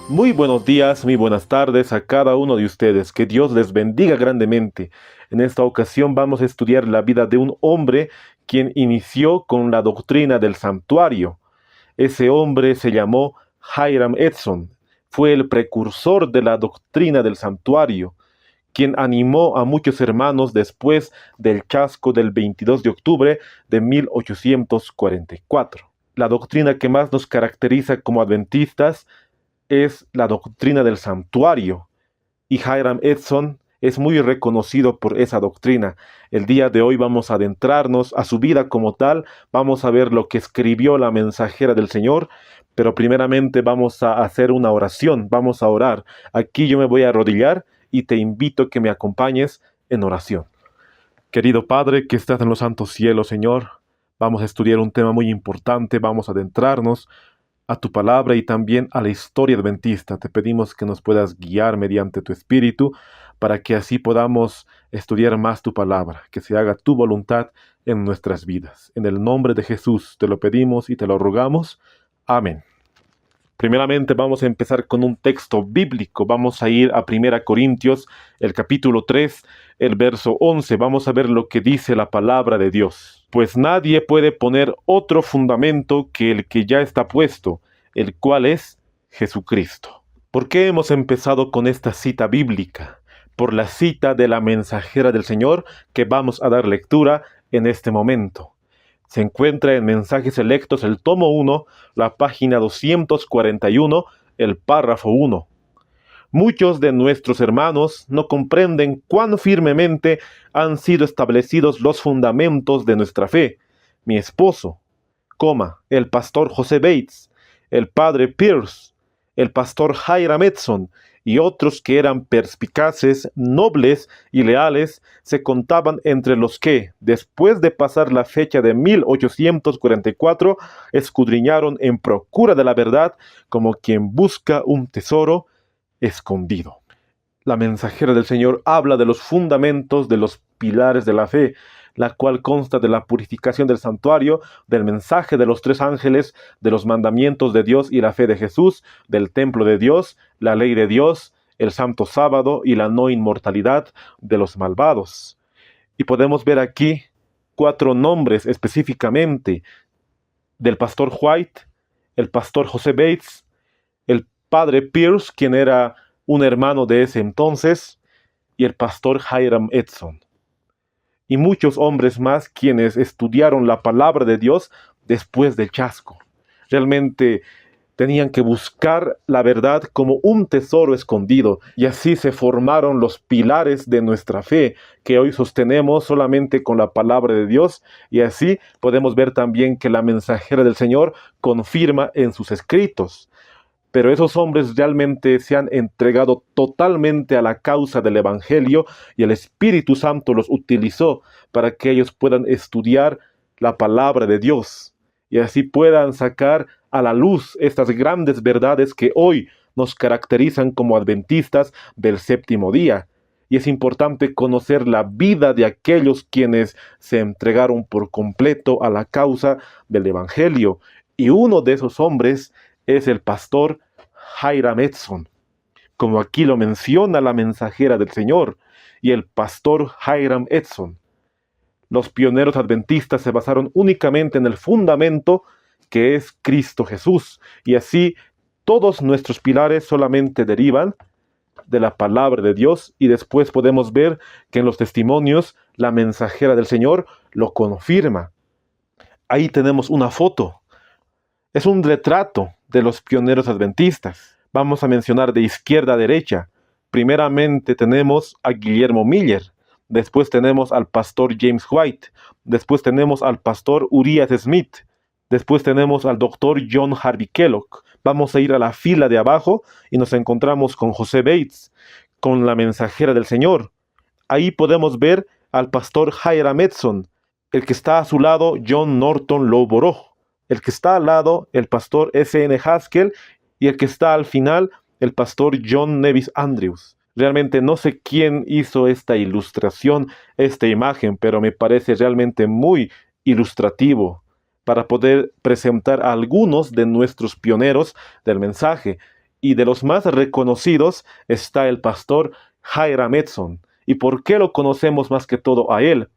Muy buenos días, muy buenas tardes a cada uno de ustedes. Que Dios les bendiga grandemente. En esta ocasión vamos a estudiar la vida de un hombre quien inició con la doctrina del santuario. Ese hombre se llamó Hiram Edson. Fue el precursor de la doctrina del santuario, quien animó a muchos hermanos después del chasco del 22 de octubre de 1844. La doctrina que más nos caracteriza como adventistas es la doctrina del santuario, y Hiram Edson es muy reconocido por esa doctrina. El día de hoy vamos a adentrarnos a su vida como tal, vamos a ver lo que escribió la mensajera del Señor, pero primeramente vamos a hacer una oración, vamos a orar. Aquí yo me voy a arrodillar y te invito a que me acompañes en oración. Querido Padre que estás en los santos cielos, Señor, vamos a estudiar un tema muy importante, vamos a adentrarnos a tu palabra y también a la historia adventista. Te pedimos que nos puedas guiar mediante tu espíritu para que así podamos estudiar más tu palabra, que se haga tu voluntad en nuestras vidas. En el nombre de Jesús te lo pedimos y te lo rogamos. Amén. Primeramente vamos a empezar con un texto bíblico. Vamos a ir a 1 Corintios, el capítulo 3, el verso 11. Vamos a ver lo que dice la palabra de Dios. Pues nadie puede poner otro fundamento que el que ya está puesto, el cual es Jesucristo. ¿Por qué hemos empezado con esta cita bíblica? Por la cita de la mensajera del Señor que vamos a dar lectura en este momento. Se encuentra en Mensajes Selectos, el tomo 1, la página 241, el párrafo 1. Muchos de nuestros hermanos no comprenden cuán firmemente han sido establecidos los fundamentos de nuestra fe. Mi esposo, el pastor José Bates, el padre Pierce, el pastor Hiram Edson y otros que eran perspicaces, nobles y leales, se contaban entre los que, después de pasar la fecha de 1844, escudriñaron en procura de la verdad como quien busca un tesoro escondido. La mensajera del Señor habla de los fundamentos, de los pilares de la fe, la cual consta de la purificación del santuario, del mensaje de los tres ángeles, de los mandamientos de Dios y la fe de Jesús, del templo de Dios, la ley de Dios, el santo sábado y la no inmortalidad de los malvados. Y podemos ver aquí 4 nombres específicamente del pastor White, el pastor José Bates, el padre Pierce, quien era un hermano de ese entonces, y el pastor Hiram Edson. Y muchos hombres más quienes estudiaron la palabra de Dios después del chasco. Realmente tenían que buscar la verdad como un tesoro escondido, y así se formaron los pilares de nuestra fe, que hoy sostenemos solamente con la palabra de Dios, y así podemos ver también que la mensajera del Señor confirma en sus escritos. Pero esos hombres realmente se han entregado totalmente a la causa del Evangelio y el Espíritu Santo los utilizó para que ellos puedan estudiar la palabra de Dios y así puedan sacar a la luz estas grandes verdades que hoy nos caracterizan como adventistas del séptimo día. Y es importante conocer la vida de aquellos quienes se entregaron por completo a la causa del Evangelio. Y uno de esos hombres es el pastor Hiram Edson, como aquí lo menciona la mensajera del Señor, y el pastor Hiram Edson. Los pioneros adventistas se basaron únicamente en el fundamento que es Cristo Jesús, y así todos nuestros pilares solamente derivan de la palabra de Dios, y después podemos ver que en los testimonios la mensajera del Señor lo confirma. Ahí tenemos una foto. Es un retrato de los pioneros adventistas. Vamos a mencionar de izquierda a derecha. Primeramente tenemos a Guillermo Miller, después tenemos al pastor James White, después tenemos al pastor Urias Smith, después tenemos al doctor John Harvey Kellogg. Vamos a ir a la fila de abajo y nos encontramos con José Bates, con la mensajera del Señor. Ahí podemos ver al pastor Hiram Edson, el que está a su lado John Norton Loughborough, el que está al lado, el pastor S.N. Haskell, y el que está al final, el pastor John Nevis Andrews. Realmente no sé quién hizo esta ilustración, esta imagen, pero me parece realmente muy ilustrativo para poder presentar a algunos de nuestros pioneros del mensaje. Y de los más reconocidos está el pastor Hiram Edson. ¿Y por qué lo conocemos más que todo a él?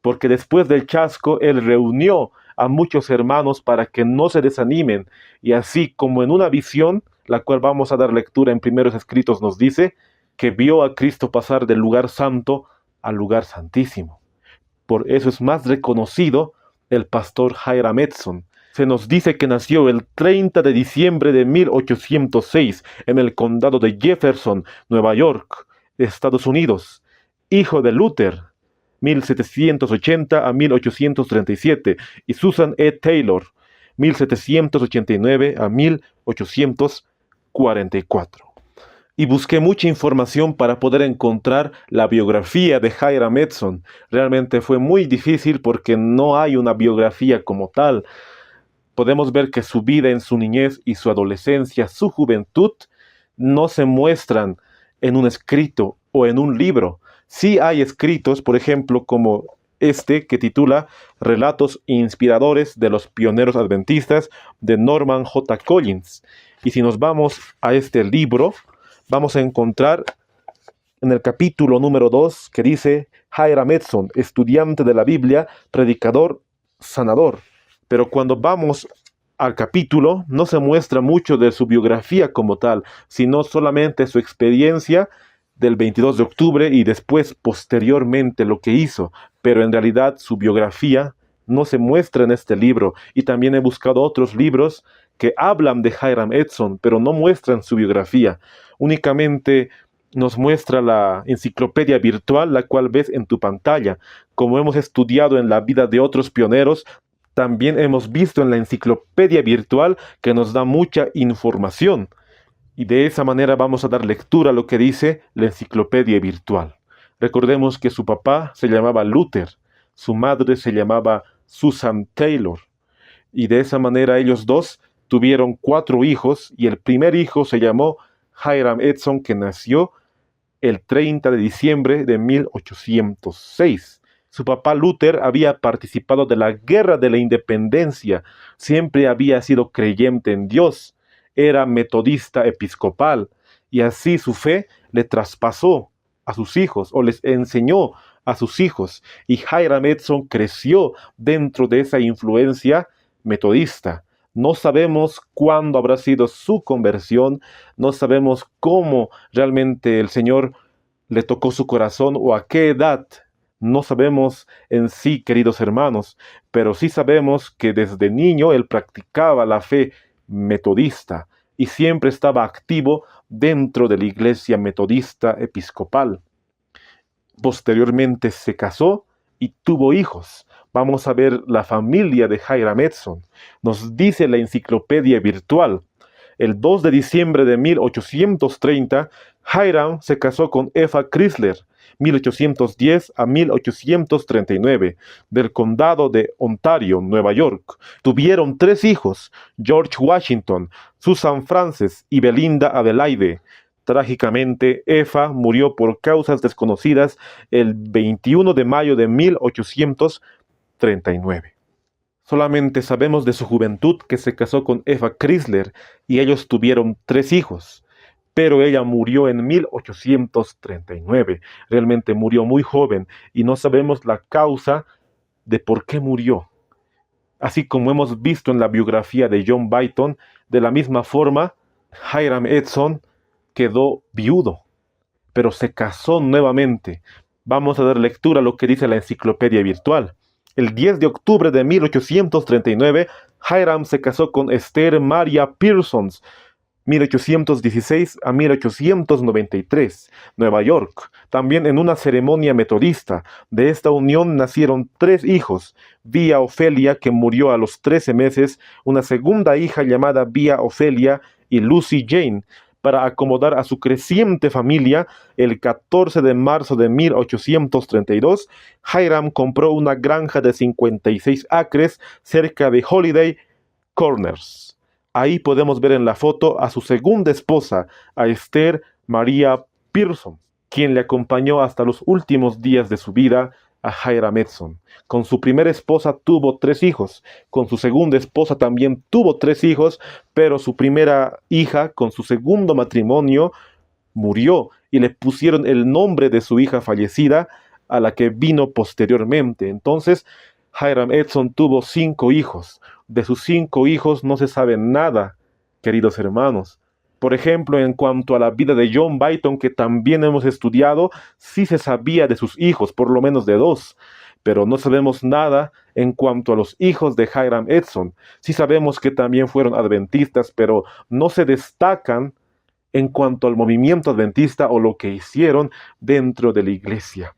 Porque después del chasco, él reunió a muchos hermanos para que no se desanimen. Y así como en una visión, la cual vamos a dar lectura en Primeros Escritos, nos dice que vio a Cristo pasar del lugar santo al lugar santísimo. Por eso es más reconocido el pastor Hiram Edson. Se nos dice que nació el 30 de diciembre de 1806 en el condado de Jefferson, Nueva York, Estados Unidos, hijo de Luther, 1780 a 1837, y Susan E. Taylor, 1789 a 1844. Y busqué mucha información para poder encontrar la biografía de Hiram Edson. Realmente fue muy difícil porque no hay una biografía como tal. Podemos ver que su vida en su niñez y su adolescencia, su juventud, no se muestran en un escrito o en un libro. Sí hay escritos, por ejemplo, como este que titula Relatos inspiradores de los pioneros adventistas, de Norman J. Collins. Y si nos vamos a este libro, vamos a encontrar en el capítulo número 2 que dice Hiram Edson, estudiante de la Biblia, predicador, sanador. Pero cuando vamos al capítulo, no se muestra mucho de su biografía como tal, sino solamente su experiencia del 22 de octubre y después, posteriormente, lo que hizo. Pero en realidad su biografía no se muestra en este libro. Y también he buscado otros libros que hablan de Hiram Edson, pero no muestran su biografía. Únicamente nos muestra la enciclopedia virtual, la cual ves en tu pantalla. Como hemos estudiado en la vida de otros pioneros, también hemos visto en la enciclopedia virtual que nos da mucha información. Y de esa manera vamos a dar lectura a lo que dice la enciclopedia virtual. Recordemos que su papá se llamaba Luther, su madre se llamaba Susan Taylor. Y de esa manera ellos dos tuvieron 4 hijos y el primer hijo se llamó Hiram Edson, que nació el 30 de diciembre de 1806. Su papá Luther había participado de la Guerra de la Independencia, siempre había sido creyente en Dios, era metodista episcopal, y así su fe le traspasó a sus hijos, o les enseñó a sus hijos, y Hiram Edson creció dentro de esa influencia metodista. No sabemos cuándo habrá sido su conversión, no sabemos cómo realmente el Señor le tocó su corazón o a qué edad. No sabemos en sí, queridos hermanos, pero sí sabemos que desde niño él practicaba la fe metodista y siempre estaba activo dentro de la iglesia metodista episcopal. Posteriormente se casó y tuvo hijos. Vamos a ver la familia de Hiram Edson. Nos dice la enciclopedia virtual. El 2 de diciembre de 1830, Hiram se casó con Eva Chrysler, 1810 a 1839, del condado de Ontario, Nueva York. Tuvieron 3 hijos, George Washington, Susan Frances y Belinda Adelaide. Trágicamente, Eva murió por causas desconocidas el 21 de mayo de 1839. Solamente sabemos de su juventud que se casó con Eva Chrysler y ellos tuvieron 3 hijos. Pero ella murió en 1839. Realmente murió muy joven y no sabemos la causa de por qué murió. Así como hemos visto en la biografía de John Byton, de la misma forma, Hiram Edson quedó viudo, pero se casó nuevamente. Vamos a dar lectura a lo que dice la enciclopedia virtual. El 10 de octubre de 1839, Hiram se casó con Esther Maria Pearsons, 1816 a 1893, Nueva York, también en una ceremonia metodista. De esta unión nacieron 3 hijos, Vía Ofelia, que murió a los 13 meses, una segunda hija llamada Vía Ofelia y Lucy Jane. Para acomodar a su creciente familia, el 14 de marzo de 1832, Hiram compró una granja de 56 acres cerca de Holiday Corners. Ahí podemos ver en la foto a su segunda esposa, a Esther Maria Pearson, quien le acompañó hasta los últimos días de su vida a Hiram Edson. Con su primera esposa tuvo 3 hijos, con su segunda esposa también tuvo 3 hijos, pero su primera hija, con su segundo matrimonio, murió y le pusieron el nombre de su hija fallecida a la que vino posteriormente. Entonces, Hiram Edson tuvo 5 hijos. De sus 5 hijos no se sabe nada, queridos hermanos. Por ejemplo, en cuanto a la vida de John Byton, que también hemos estudiado, sí se sabía de sus hijos, por lo menos de 2, pero no sabemos nada en cuanto a los hijos de Hiram Edson. Sí sabemos que también fueron adventistas, pero no se destacan en cuanto al movimiento adventista o lo que hicieron dentro de la iglesia.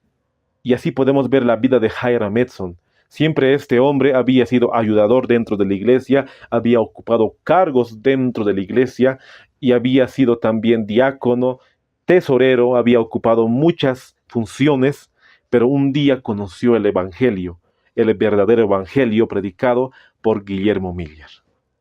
Y así podemos ver la vida de Hiram Edson. Siempre este hombre había sido ayudador dentro de la iglesia, había ocupado cargos dentro de la iglesia y había sido también diácono, tesorero, había ocupado muchas funciones, pero un día conoció el Evangelio, el verdadero Evangelio predicado por Guillermo Miller.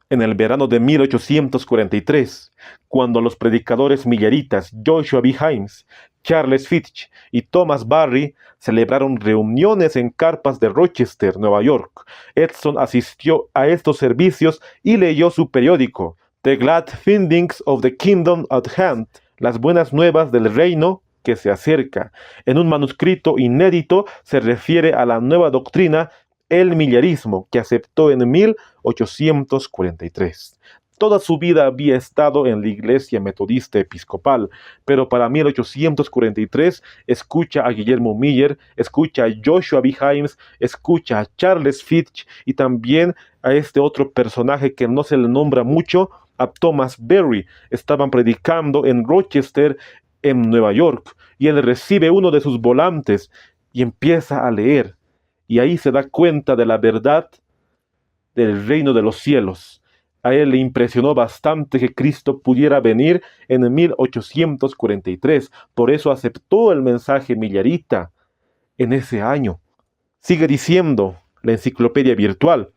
En el verano de 1843, cuando los predicadores milleritas Joshua B. Himes, Charles Fitch y Thomas Barry celebraron reuniones en carpas de Rochester, Nueva York, Edson asistió a estos servicios y leyó su periódico, The Glad Tidings of the Kingdom at Hand, las buenas nuevas del reino que se acerca. En un manuscrito inédito se refiere a la nueva doctrina, el millerismo, que aceptó en 1843. Toda su vida había estado en la Iglesia Metodista Episcopal, pero para 1843 escucha a Guillermo Miller, escucha a Joshua B. Himes, escucha a Charles Fitch y también a este otro personaje que no se le nombra mucho, a Thomas Berry. Estaban predicando en Rochester, en Nueva York, y él recibe uno de sus volantes y empieza a leer. Y ahí se da cuenta de la verdad del reino de los cielos. A él le impresionó bastante que Cristo pudiera venir en 1843. Por eso aceptó el mensaje millerita en ese año. Sigue diciendo la enciclopedia virtual.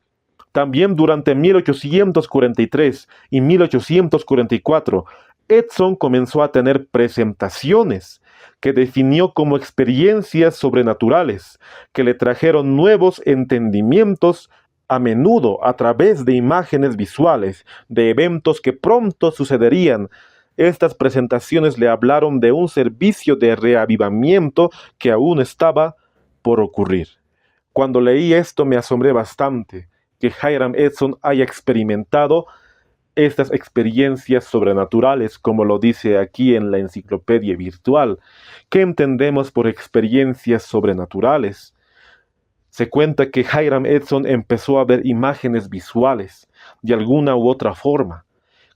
También durante 1843 y 1844, Edson comenzó a tener presentaciones que definió como experiencias sobrenaturales, que le trajeron nuevos entendimientos, a menudo a través de imágenes visuales, de eventos que pronto sucederían. Estas presentaciones le hablaron de un servicio de reavivamiento que aún estaba por ocurrir. Cuando leí esto me asombré bastante, que Hiram Edson haya experimentado estas experiencias sobrenaturales, como lo dice aquí en la enciclopedia virtual. ¿Qué entendemos por experiencias sobrenaturales? Se cuenta que Hiram Edson empezó a ver imágenes visuales, de alguna u otra forma.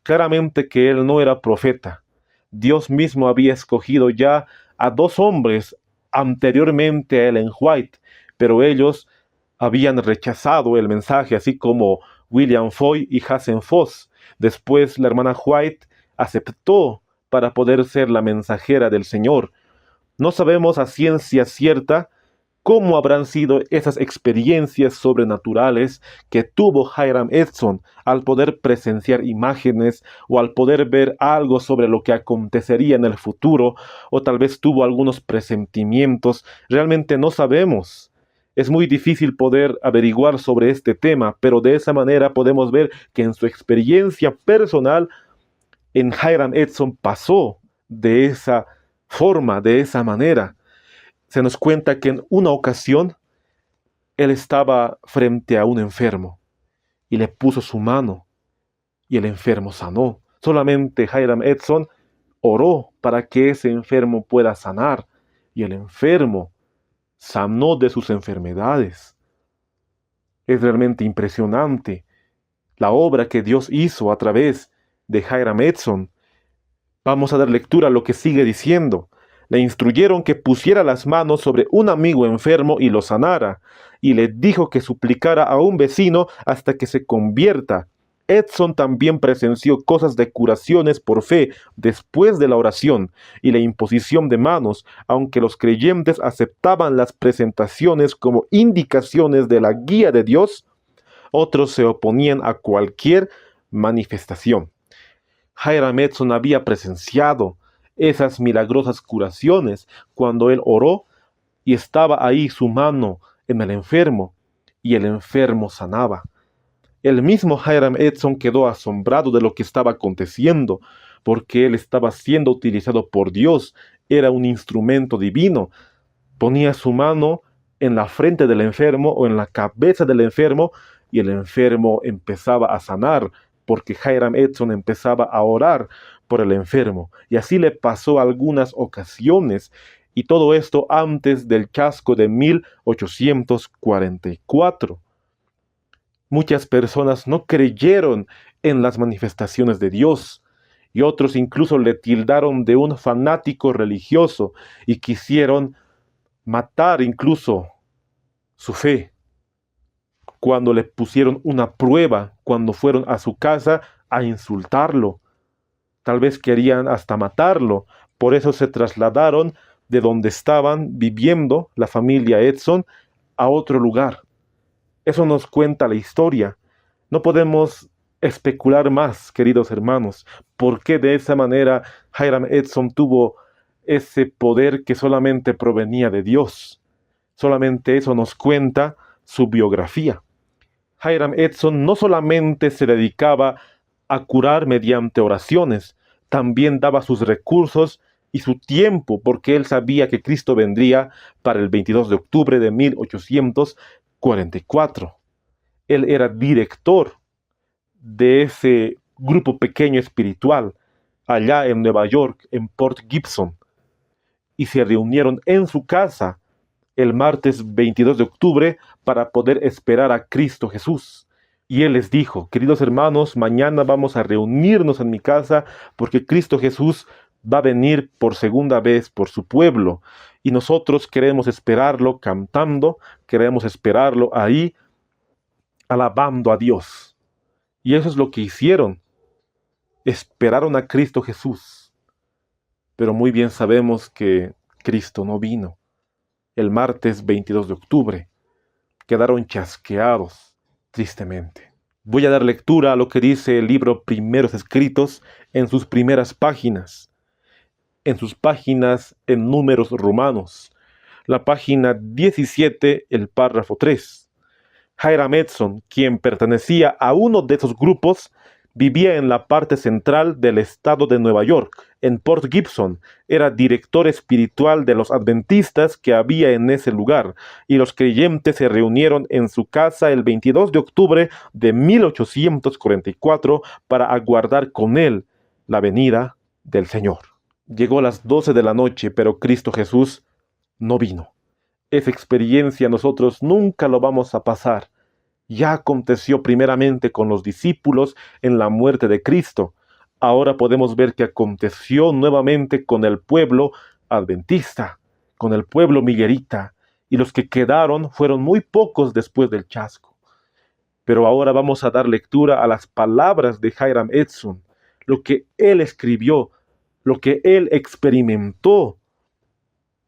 Claramente que él no era profeta. Dios mismo había escogido ya a 2 hombres anteriormente a Ellen White, pero ellos habían rechazado el mensaje, así como William Foy y Hazen Foss. Después la hermana White aceptó para poder ser la mensajera del Señor. No sabemos a ciencia cierta cómo habrán sido esas experiencias sobrenaturales que tuvo Hiram Edson al poder presenciar imágenes o al poder ver algo sobre lo que acontecería en el futuro, o tal vez tuvo algunos presentimientos. Realmente no sabemos. Es muy difícil poder averiguar sobre este tema, pero de esa manera podemos ver que en su experiencia personal, en Hiram Edson pasó de esa forma, de esa manera. Se nos cuenta que en una ocasión él estaba frente a un enfermo y le puso su mano y el enfermo sanó. Solamente Hiram Edson oró para que ese enfermo pueda sanar y el enfermo sanó de sus enfermedades. Es realmente impresionante la obra que Dios hizo a través de Hiram Edson. Vamos a dar lectura a lo que sigue diciendo. Le instruyeron que pusiera las manos sobre un amigo enfermo y lo sanara, y le dijo que suplicara a un vecino hasta que se convierta. Edson también presenció cosas de curaciones por fe después de la oración y la imposición de manos, aunque los creyentes aceptaban las presentaciones como indicaciones de la guía de Dios, otros se oponían a cualquier manifestación. Hiram Edson había presenciado esas milagrosas curaciones cuando él oró y estaba ahí su mano en el enfermo, y el enfermo sanaba. El mismo Hiram Edson quedó asombrado de lo que estaba aconteciendo, porque él estaba siendo utilizado por Dios, era un instrumento divino. Ponía su mano en la frente del enfermo o en la cabeza del enfermo, y el enfermo empezaba a sanar, porque Hiram Edson empezaba a orar por el enfermo. Y así le pasó algunas ocasiones, y todo esto antes del chasco de 1844. Muchas personas no creyeron en las manifestaciones de Dios, y otros incluso le tildaron de un fanático religioso y quisieron matar incluso su fe. Cuando le pusieron una prueba, cuando fueron a su casa a insultarlo, tal vez querían hasta matarlo. Por eso se trasladaron de donde estaban viviendo la familia Edson a otro lugar. Eso nos cuenta la historia. No podemos especular más, queridos hermanos, por qué de esa manera Hiram Edson tuvo ese poder que solamente provenía de Dios. Solamente eso nos cuenta su biografía. Hiram Edson no solamente se dedicaba a curar mediante oraciones, también daba sus recursos y su tiempo, porque él sabía que Cristo vendría para el 22 de octubre de 1844. Él era director de ese grupo pequeño espiritual allá en Nueva York, en Port Gibson, y se reunieron en su casa el martes 22 de octubre para poder esperar a Cristo Jesús. Y él les dijo: queridos hermanos, mañana vamos a reunirnos en mi casa porque Cristo Jesús va a venir por segunda vez por su pueblo. Y nosotros queremos esperarlo cantando, queremos esperarlo ahí, alabando a Dios. Y eso es lo que hicieron. Esperaron a Cristo Jesús. Pero muy bien sabemos que Cristo no vino. El martes 22 de octubre quedaron chasqueados, tristemente. Voy a dar lectura a lo que dice el libro Primeros Escritos en sus primeras páginas. En sus páginas en números romanos. La página 17, el párrafo 3. Hiram Edson, quien pertenecía a uno de esos grupos, vivía en la parte central del estado de Nueva York, en Port Gibson. Era director espiritual de los adventistas que había en ese lugar, y los creyentes se reunieron en su casa el 22 de octubre de 1844 para aguardar con él la venida del Señor. Llegó a las 12 de la noche, pero Cristo Jesús no vino. Esa experiencia nosotros nunca lo vamos a pasar. Ya aconteció primeramente con los discípulos en la muerte de Cristo. Ahora podemos ver que aconteció nuevamente con el pueblo adventista, con el pueblo millerita, y los que quedaron fueron muy pocos después del chasco. Pero ahora vamos a dar lectura a las palabras de Hiram Edson, lo que él escribió, lo que él experimentó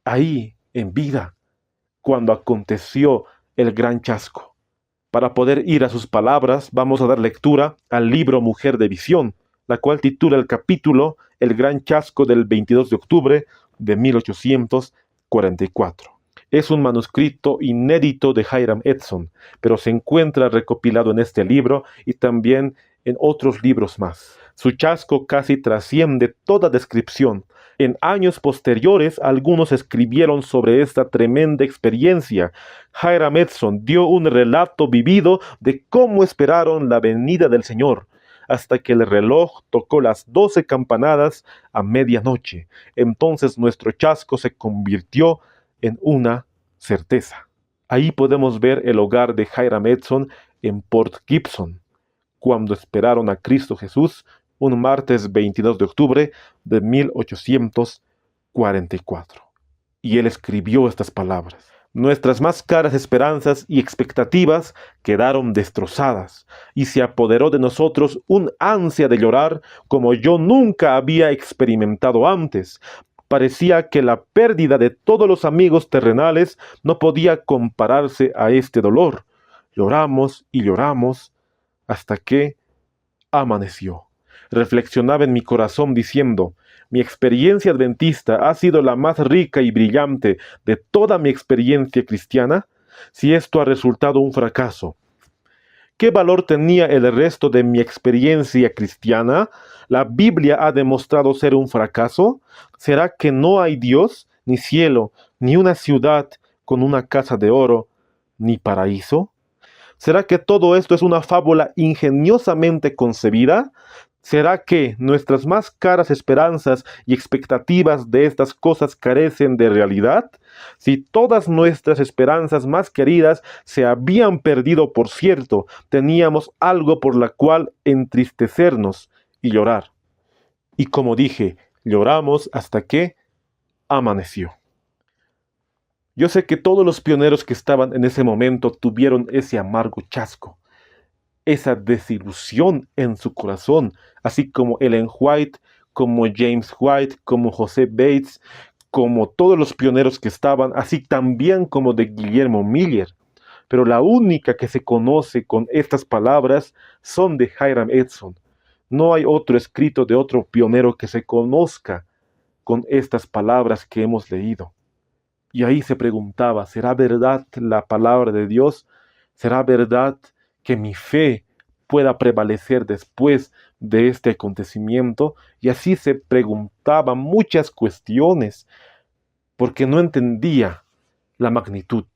ahí en vida, cuando aconteció el gran chasco. Para poder ir a sus palabras, vamos a dar lectura al libro Mujer de Visión, la cual titula el capítulo El gran chasco del 22 de octubre de 1844. Es un manuscrito inédito de Hiram Edson, pero se encuentra recopilado en este libro y también en otros libros más. Su chasco casi trasciende toda descripción. En años posteriores, algunos escribieron sobre esta tremenda experiencia. Hiram Edson dio un relato vivido de cómo esperaron la venida del Señor, hasta que el reloj tocó las 12 campanadas a medianoche. Entonces nuestro chasco se convirtió en una certeza. Ahí podemos ver el hogar de Hiram Edson en Port Gibson, cuando esperaron a Cristo Jesús un martes 22 de octubre de 1844. Y él escribió estas palabras: nuestras más caras esperanzas y expectativas quedaron destrozadas, y se apoderó de nosotros un ansia de llorar como yo nunca había experimentado antes. Parecía que la pérdida de todos los amigos terrenales no podía compararse a este dolor. Lloramos y lloramos hasta que amaneció. Reflexionaba en mi corazón diciendo: mi experiencia adventista ha sido la más rica y brillante de toda mi experiencia cristiana, si esto ha resultado un fracaso, ¿qué valor tenía el resto de mi experiencia cristiana? ¿La Biblia ha demostrado ser un fracaso? ¿Será que no hay Dios, ni cielo, ni una ciudad con una casa de oro, ni paraíso? ¿Será que todo esto es una fábula ingeniosamente concebida? ¿Será que nuestras más caras esperanzas y expectativas de estas cosas carecen de realidad? Si todas nuestras esperanzas más queridas se habían perdido, por cierto, teníamos algo por la cual entristecernos y llorar. Y como dije, lloramos hasta que amaneció. Yo sé que todos los pioneros que estaban en ese momento tuvieron ese amargo chasco, esa desilusión en su corazón, así como Ellen White, como James White, como José Bates, como todos los pioneros que estaban, así también como de Guillermo Miller. Pero la única que se conoce con estas palabras son de Hiram Edson. No hay otro escrito de otro pionero que se conozca con estas palabras que hemos leído. Y ahí se preguntaba, ¿será verdad la palabra de Dios? ¿Será verdad que mi fe pueda prevalecer después de este acontecimiento? Y así se preguntaba muchas cuestiones, porque no entendía la magnitud.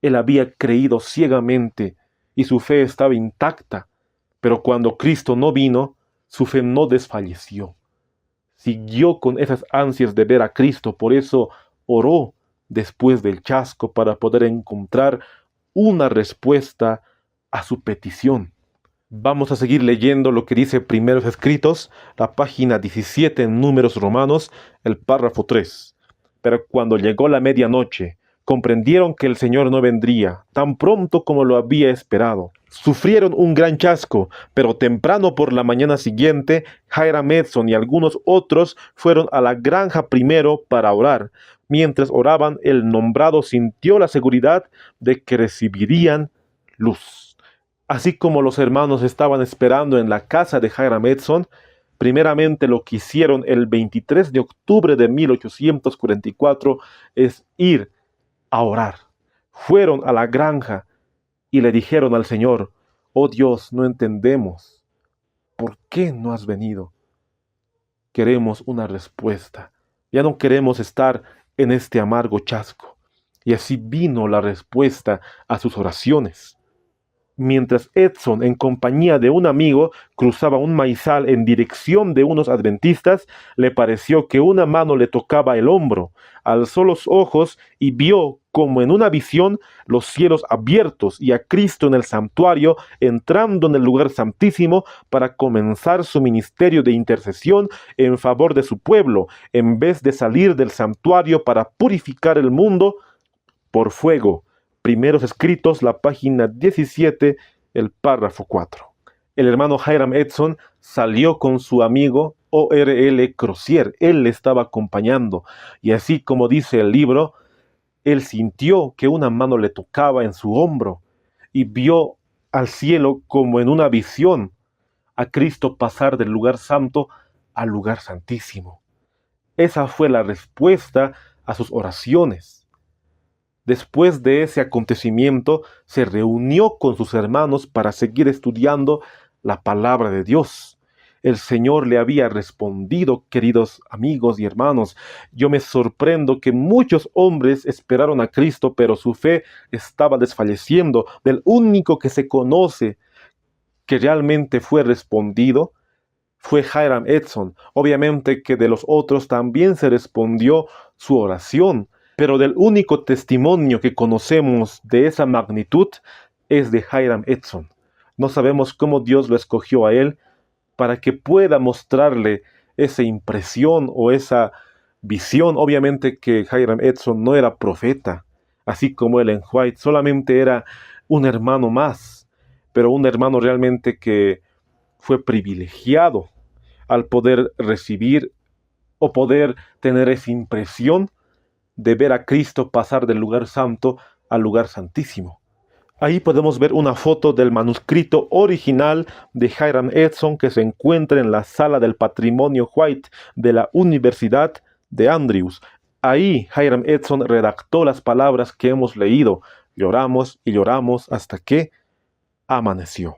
Él había creído ciegamente y su fe estaba intacta, pero cuando Cristo no vino, su fe no desfalleció. Siguió con esas ansias de ver a Cristo, por eso oró después del chasco para poder encontrar una respuesta a su petición. Vamos a seguir leyendo lo que dice Primeros Escritos, la página 17 en Números Romanos, el párrafo 3. Pero cuando llegó la medianoche, comprendieron que el Señor no vendría tan pronto como lo había esperado. Sufrieron un gran chasco, pero temprano por la mañana siguiente, Hiram Edson y algunos otros fueron a la granja primero para orar. Mientras oraban, el nombrado sintió la seguridad de que recibirían luz. Así como los hermanos estaban esperando en la casa de Hiram Edson, primeramente lo que hicieron el 23 de octubre de 1844 es ir a orar. Fueron a la granja y le dijeron al Señor: oh Dios, no entendemos. ¿Por qué no has venido? Queremos una respuesta. Ya no queremos estar en este amargo chasco. Y así vino la respuesta a sus oraciones. Mientras Edson, en compañía de un amigo, cruzaba un maizal en dirección de unos adventistas, le pareció que una mano le tocaba el hombro. Alzó los ojos y vio, como en una visión, los cielos abiertos y a Cristo en el santuario, entrando en el lugar santísimo para comenzar su ministerio de intercesión en favor de su pueblo, en vez de salir del santuario para purificar el mundo por fuego. Primeros Escritos, la página 17, el párrafo 4. El hermano Hiram Edson salió con su amigo O.R.L. Crozier. Él le estaba acompañando. Y así como dice el libro, él sintió que una mano le tocaba en su hombro y vio al cielo como en una visión a Cristo pasar del lugar santo al lugar santísimo. Esa fue la respuesta a sus oraciones. Después de ese acontecimiento, se reunió con sus hermanos para seguir estudiando la palabra de Dios. El Señor le había respondido, queridos amigos y hermanos. Yo me sorprendo que muchos hombres esperaron a Cristo, pero su fe estaba desfalleciendo. Del único que se conoce que realmente fue respondido fue Hiram Edson. Obviamente que de los otros también se respondió su oración, pero del único testimonio que conocemos de esa magnitud es de Hiram Edson. No sabemos cómo Dios lo escogió a él para que pueda mostrarle esa impresión o esa visión. Obviamente que Hiram Edson no era profeta, así como Ellen White, solamente era un hermano más, pero un hermano realmente que fue privilegiado al poder recibir o poder tener esa impresión de ver a Cristo pasar del lugar santo al lugar santísimo. Ahí podemos ver una foto del manuscrito original de Hiram Edson que se encuentra en la sala del patrimonio White de la Universidad de Andrews. Ahí Hiram Edson redactó las palabras que hemos leído. Lloramos y lloramos hasta que amaneció.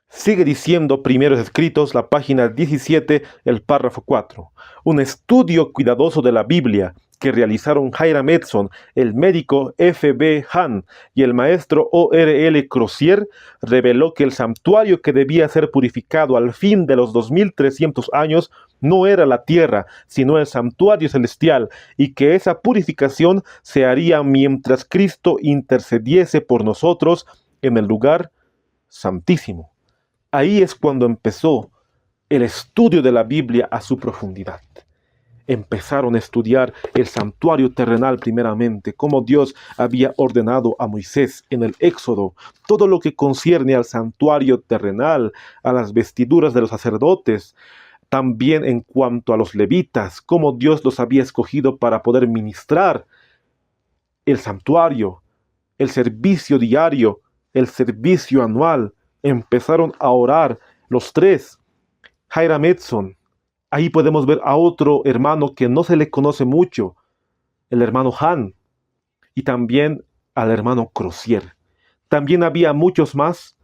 Sigue diciendo Primeros Escritos, la página 17, el párrafo 4. Un estudio cuidadoso de la Biblia que realizaron Hiram Edson, el médico F. B. Hahn y el maestro O. R. L. Crozier reveló que el santuario que debía ser purificado al fin de los 2300 años no era la tierra, sino el santuario celestial, y que esa purificación se haría mientras Cristo intercediese por nosotros en el lugar santísimo. Ahí es cuando empezó el estudio de la Biblia a su profundidad. Empezaron a estudiar el santuario terrenal primeramente, cómo Dios había ordenado a Moisés en el Éxodo, todo lo que concierne al santuario terrenal, a las vestiduras de los sacerdotes, también en cuanto a los levitas, cómo Dios los había escogido para poder ministrar el santuario, el servicio diario, el servicio anual. Empezaron a orar los tres. Hiram Edson. Ahí podemos ver a otro hermano que no se le conoce mucho, el hermano Hahn, y también al hermano Crozier. También había muchos más,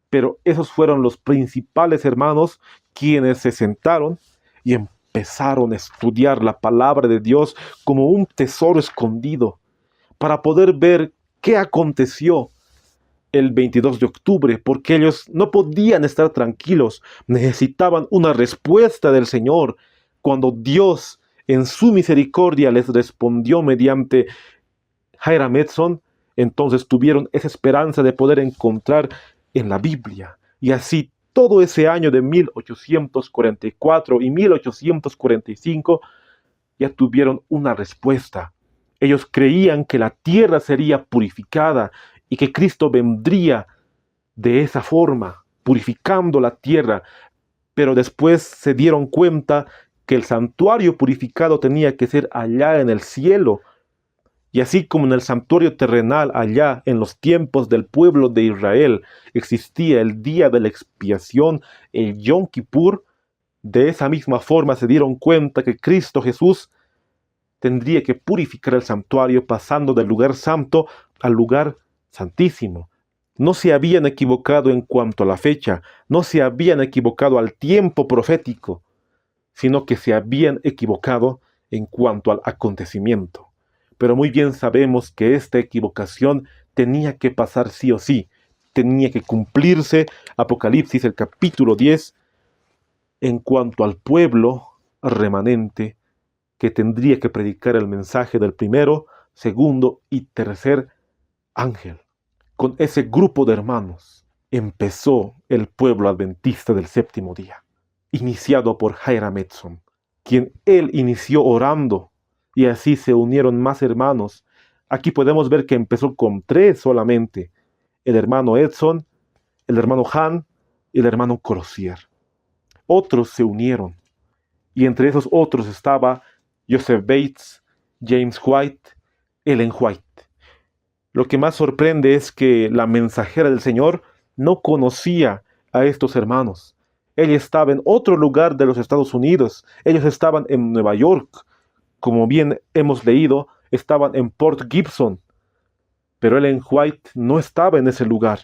pero esos fueron los principales hermanos quienes se sentaron y empezaron a estudiar la palabra de Dios como un tesoro escondido, para poder ver qué aconteció el 22 de octubre, porque ellos no podían estar tranquilos, necesitaban una respuesta del Señor. Cuando Dios en su misericordia les respondió mediante Hiram Edson, entonces tuvieron esa esperanza de poder encontrar en la Biblia. Y así todo ese año de 1844 y 1845 ya tuvieron una respuesta. Ellos creían que la tierra sería purificada y que Cristo vendría de esa forma, purificando la tierra. Pero después se dieron cuenta que el santuario purificado tenía que ser allá en el cielo. Y así como en el santuario terrenal, allá en los tiempos del pueblo de Israel, existía el día de la expiación, el Yom Kippur, de esa misma forma se dieron cuenta que Cristo Jesús tendría que purificar el santuario pasando del lugar santo al lugar santísimo. No se habían equivocado en cuanto a la fecha, no se habían equivocado al tiempo profético, sino que se habían equivocado en cuanto al acontecimiento. Pero muy bien sabemos que esta equivocación tenía que pasar sí o sí, tenía que cumplirse Apocalipsis el capítulo 10 en cuanto al pueblo remanente que tendría que predicar el mensaje del primero, segundo y tercer ángel. Con ese grupo de hermanos empezó el pueblo adventista del séptimo día, iniciado por Hiram Edson, quien él inició orando, y así se unieron más hermanos. Aquí podemos ver que empezó con 3 solamente: el hermano Edson, el hermano Hahn y el hermano Crozier. Otros se unieron, y entre esos otros estaba Joseph Bates, James White, Ellen White. Lo que más sorprende es que la mensajera del Señor no conocía a estos hermanos. Ella estaba en otro lugar de los Estados Unidos. Ellos estaban en Nueva York. Como bien hemos leído, estaban en Port Gibson. Pero Ellen White no estaba en ese lugar.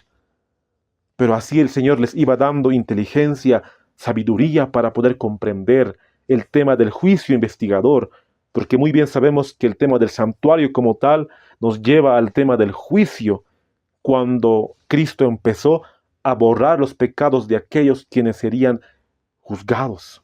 Pero así el Señor les iba dando inteligencia, sabiduría para poder comprender el tema del juicio investigador, porque muy bien sabemos que el tema del santuario como tal nos lleva al tema del juicio, cuando Cristo empezó a borrar los pecados de aquellos quienes serían juzgados.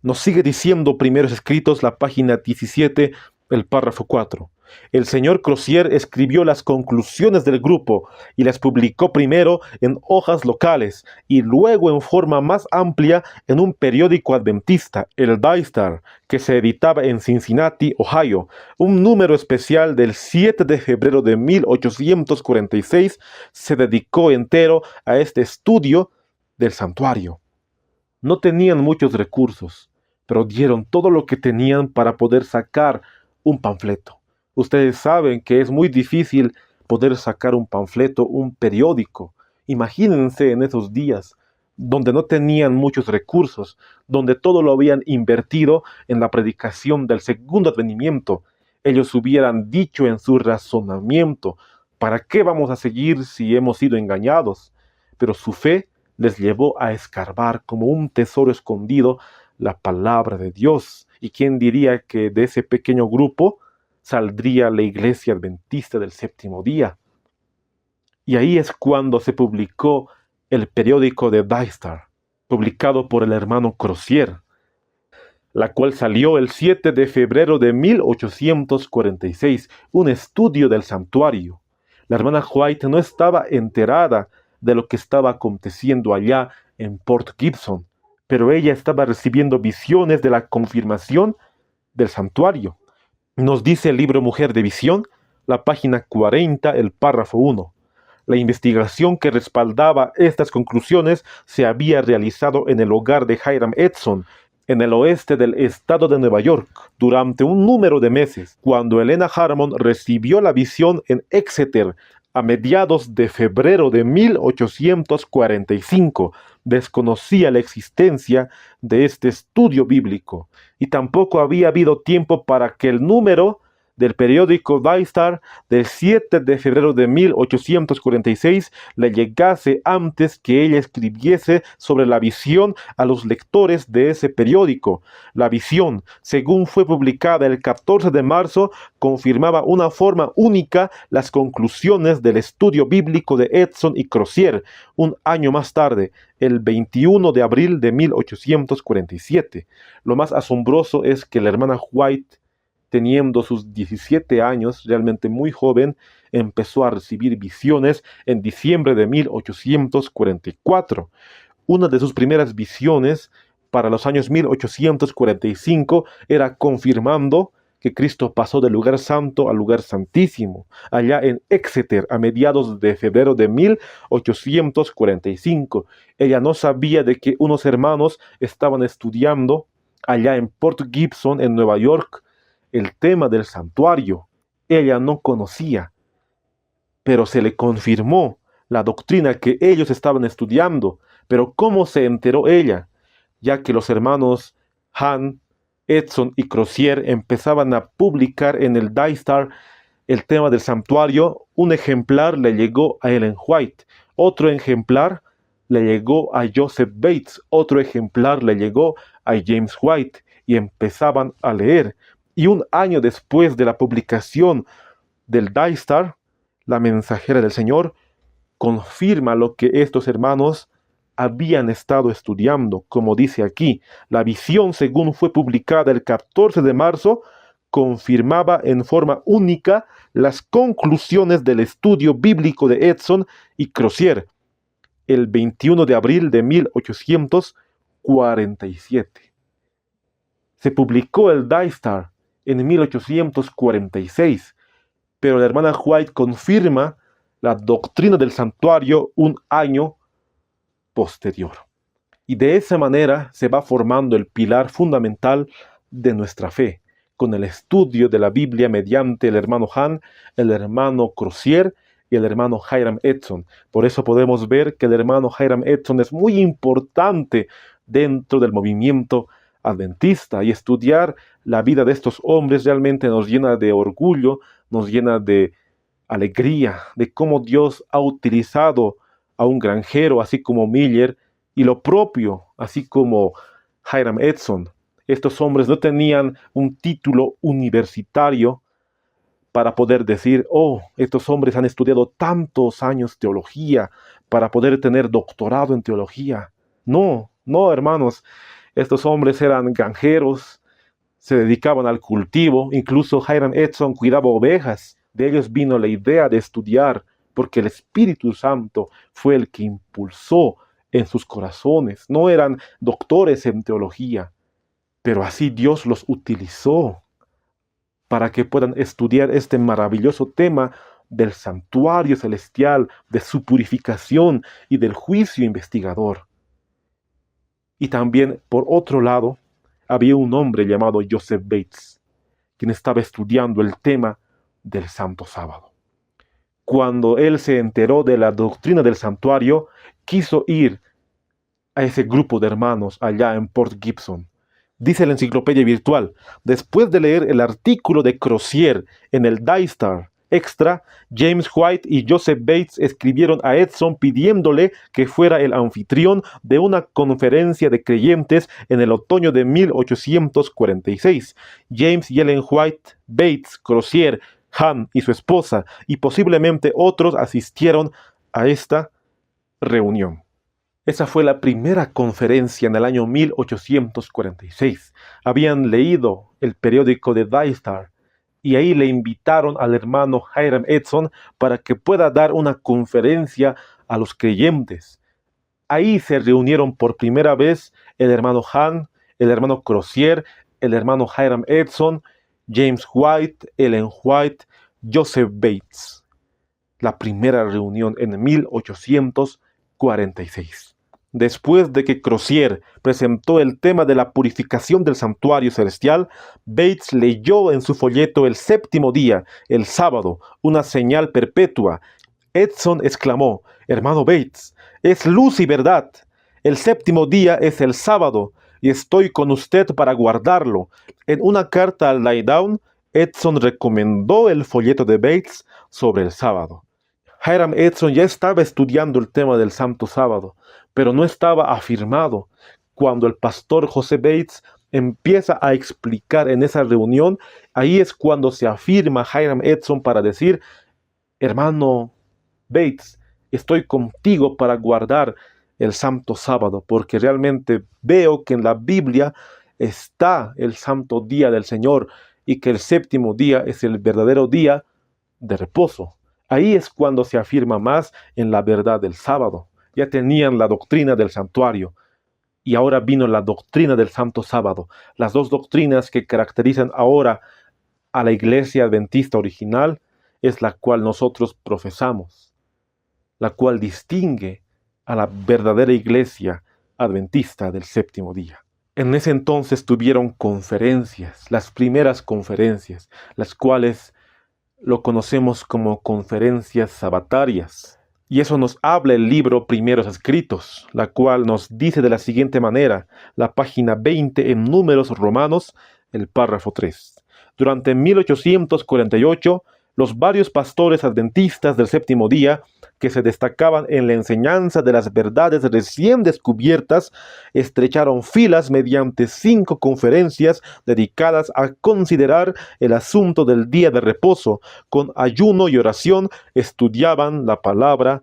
Nos sigue diciendo Primeros Escritos, la página 17, el párrafo 4. El señor Crozier escribió las conclusiones del grupo y las publicó primero en hojas locales y luego en forma más amplia en un periódico adventista, el Daystar, que se editaba en Cincinnati, Ohio. Un número especial del 7 de febrero de 1846 se dedicó entero a este estudio del santuario. No tenían muchos recursos, pero dieron todo lo que tenían para poder sacar un panfleto. Ustedes saben que es muy difícil poder sacar un panfleto, un periódico. Imagínense en esos días, donde no tenían muchos recursos, donde todo lo habían invertido en la predicación del segundo advenimiento. Ellos hubieran dicho en su razonamiento: ¿para qué vamos a seguir si hemos sido engañados? Pero su fe les llevó a escarbar como un tesoro escondido la palabra de Dios. ¿Y quién diría que de ese pequeño grupo saldría la Iglesia Adventista del Séptimo Día? Y ahí es cuando se publicó el periódico de Daystar, publicado por el hermano Crozier, la cual salió el 7 de febrero de 1846, un estudio del santuario. La hermana White no estaba enterada de lo que estaba aconteciendo allá en Port Gibson, pero ella estaba recibiendo visiones de la confirmación del santuario. Nos dice el libro Mujer de Visión, la página 40, el párrafo 1. La investigación que respaldaba estas conclusiones se había realizado en el hogar de Hiram Edson, en el oeste del estado de Nueva York, durante un número de meses. Cuando Elena Harmon recibió la visión en Exeter a mediados de febrero de 1845, desconocía la existencia de este estudio bíblico, y tampoco había habido tiempo para que el número del periódico Daystar del 7 de febrero de 1846 le llegase antes que ella escribiese sobre la visión a los lectores de ese periódico. La visión, según fue publicada el 14 de marzo, confirmaba una forma única las conclusiones del estudio bíblico de Edson y Crozier un año más tarde, el 21 de abril de 1847. Lo más asombroso es que la hermana White, teniendo sus 17 años, realmente muy joven, empezó a recibir visiones en diciembre de 1844. Una de sus primeras visiones para los años 1845 era confirmando que Cristo pasó del lugar santo al lugar santísimo, allá en Exeter, a mediados de febrero de 1845. Ella no sabía de que unos hermanos estaban estudiando allá en Port Gibson, en Nueva York, el tema del santuario. Ella no conocía, pero se le confirmó la doctrina que ellos estaban estudiando. Pero ¿cómo se enteró ella? Ya que los hermanos Hahn, Edson y Crozier empezaban a publicar en el Daystar el tema del santuario. Un ejemplar le llegó a Ellen White, otro ejemplar le llegó a Joseph Bates, otro ejemplar le llegó a James White, y empezaban a leer. Y un año después de la publicación del Daystar, la mensajera del Señor confirma lo que estos hermanos habían estado estudiando. Como dice aquí, la visión, según fue publicada el 14 de marzo, confirmaba en forma única las conclusiones del estudio bíblico de Edson y Crozier, el 21 de abril de 1847. Se publicó el Daystar en 1846, pero la hermana White confirma la doctrina del santuario un año posterior. Y de esa manera se va formando el pilar fundamental de nuestra fe, con el estudio de la Biblia mediante el hermano Hahn, el hermano Crozier y el hermano Hiram Edson. Por eso podemos ver que el hermano Hiram Edson es muy importante dentro del movimiento adventista, y estudiar la vida de estos hombres realmente nos llena de orgullo, nos llena de alegría de cómo Dios ha utilizado a un granjero así como Miller, y lo propio así como Hiram Edson. Estos hombres no tenían un título universitario para poder decir: oh, estos hombres han estudiado tantos años teología para poder tener doctorado en teología. No, no, hermanos. Estos hombres eran granjeros, se dedicaban al cultivo. Incluso Hiram Edson cuidaba ovejas. De ellos vino la idea de estudiar, porque el Espíritu Santo fue el que impulsó en sus corazones. No eran doctores en teología, pero así Dios los utilizó para que puedan estudiar este maravilloso tema del santuario celestial, de su purificación y del juicio investigador. Y también, por otro lado, había un hombre llamado Joseph Bates, quien estaba estudiando el tema del Santo Sábado. cuando él se enteró de la doctrina del santuario, quiso ir a ese grupo de hermanos allá en Port Gibson. Dice la enciclopedia virtual, después de leer el artículo de Crozier en el Daystar Extra, James White y Joseph Bates escribieron a Edson pidiéndole que fuera el anfitrión de una conferencia de creyentes en el otoño de 1846. James y Ellen White, Bates, Crozier, Hahn y su esposa y posiblemente otros asistieron a esta reunión. Esa fue la primera conferencia en el año 1846. Habían leído el periódico de Daystar y ahí le invitaron al hermano Hiram Edson para que pueda dar una conferencia a los creyentes. Ahí se reunieron por primera vez el hermano Hahn, el hermano Crozier, el hermano Hiram Edson, James White, Ellen White, Joseph Bates. La primera reunión en 1846. Después de que Crozier presentó el tema de la purificación del santuario celestial, Bates leyó en su folleto el séptimo día, el sábado, una señal perpetua. Edson exclamó, hermano Bates, es luz y verdad. El séptimo día es el sábado y estoy con usted para guardarlo. En una carta al Laydown, Edson recomendó el folleto de Bates sobre el sábado. Hiram Edson ya estaba estudiando el tema del Santo Sábado, pero no estaba afirmado. Cuando el pastor José Bates empieza a explicar en esa reunión, ahí es cuando se afirma Hiram Edson para decir, hermano Bates, estoy contigo para guardar el Santo Sábado, porque realmente veo que en la Biblia está el Santo Día del Señor y que el séptimo día es el verdadero día de reposo. Ahí es cuando se afirma más en la verdad del sábado. Ya tenían la doctrina del santuario y ahora vino la doctrina del Santo Sábado. Las dos doctrinas que caracterizan ahora a la iglesia adventista original es la cual nosotros profesamos, la cual distingue a la verdadera iglesia adventista del séptimo día. En ese entonces tuvieron conferencias, las primeras conferencias, las cuales lo conocemos como conferencias sabatarias. Y eso nos habla el libro Primeros Escritos, la cual nos dice de la siguiente manera, la página 20 en Números Romanos, el párrafo 3. Durante 1848, los varios pastores adventistas del séptimo día, que se destacaban en la enseñanza de las verdades recién descubiertas, estrecharon filas mediante 5 conferencias dedicadas a considerar el asunto del día de reposo. Con ayuno y oración estudiaban la palabra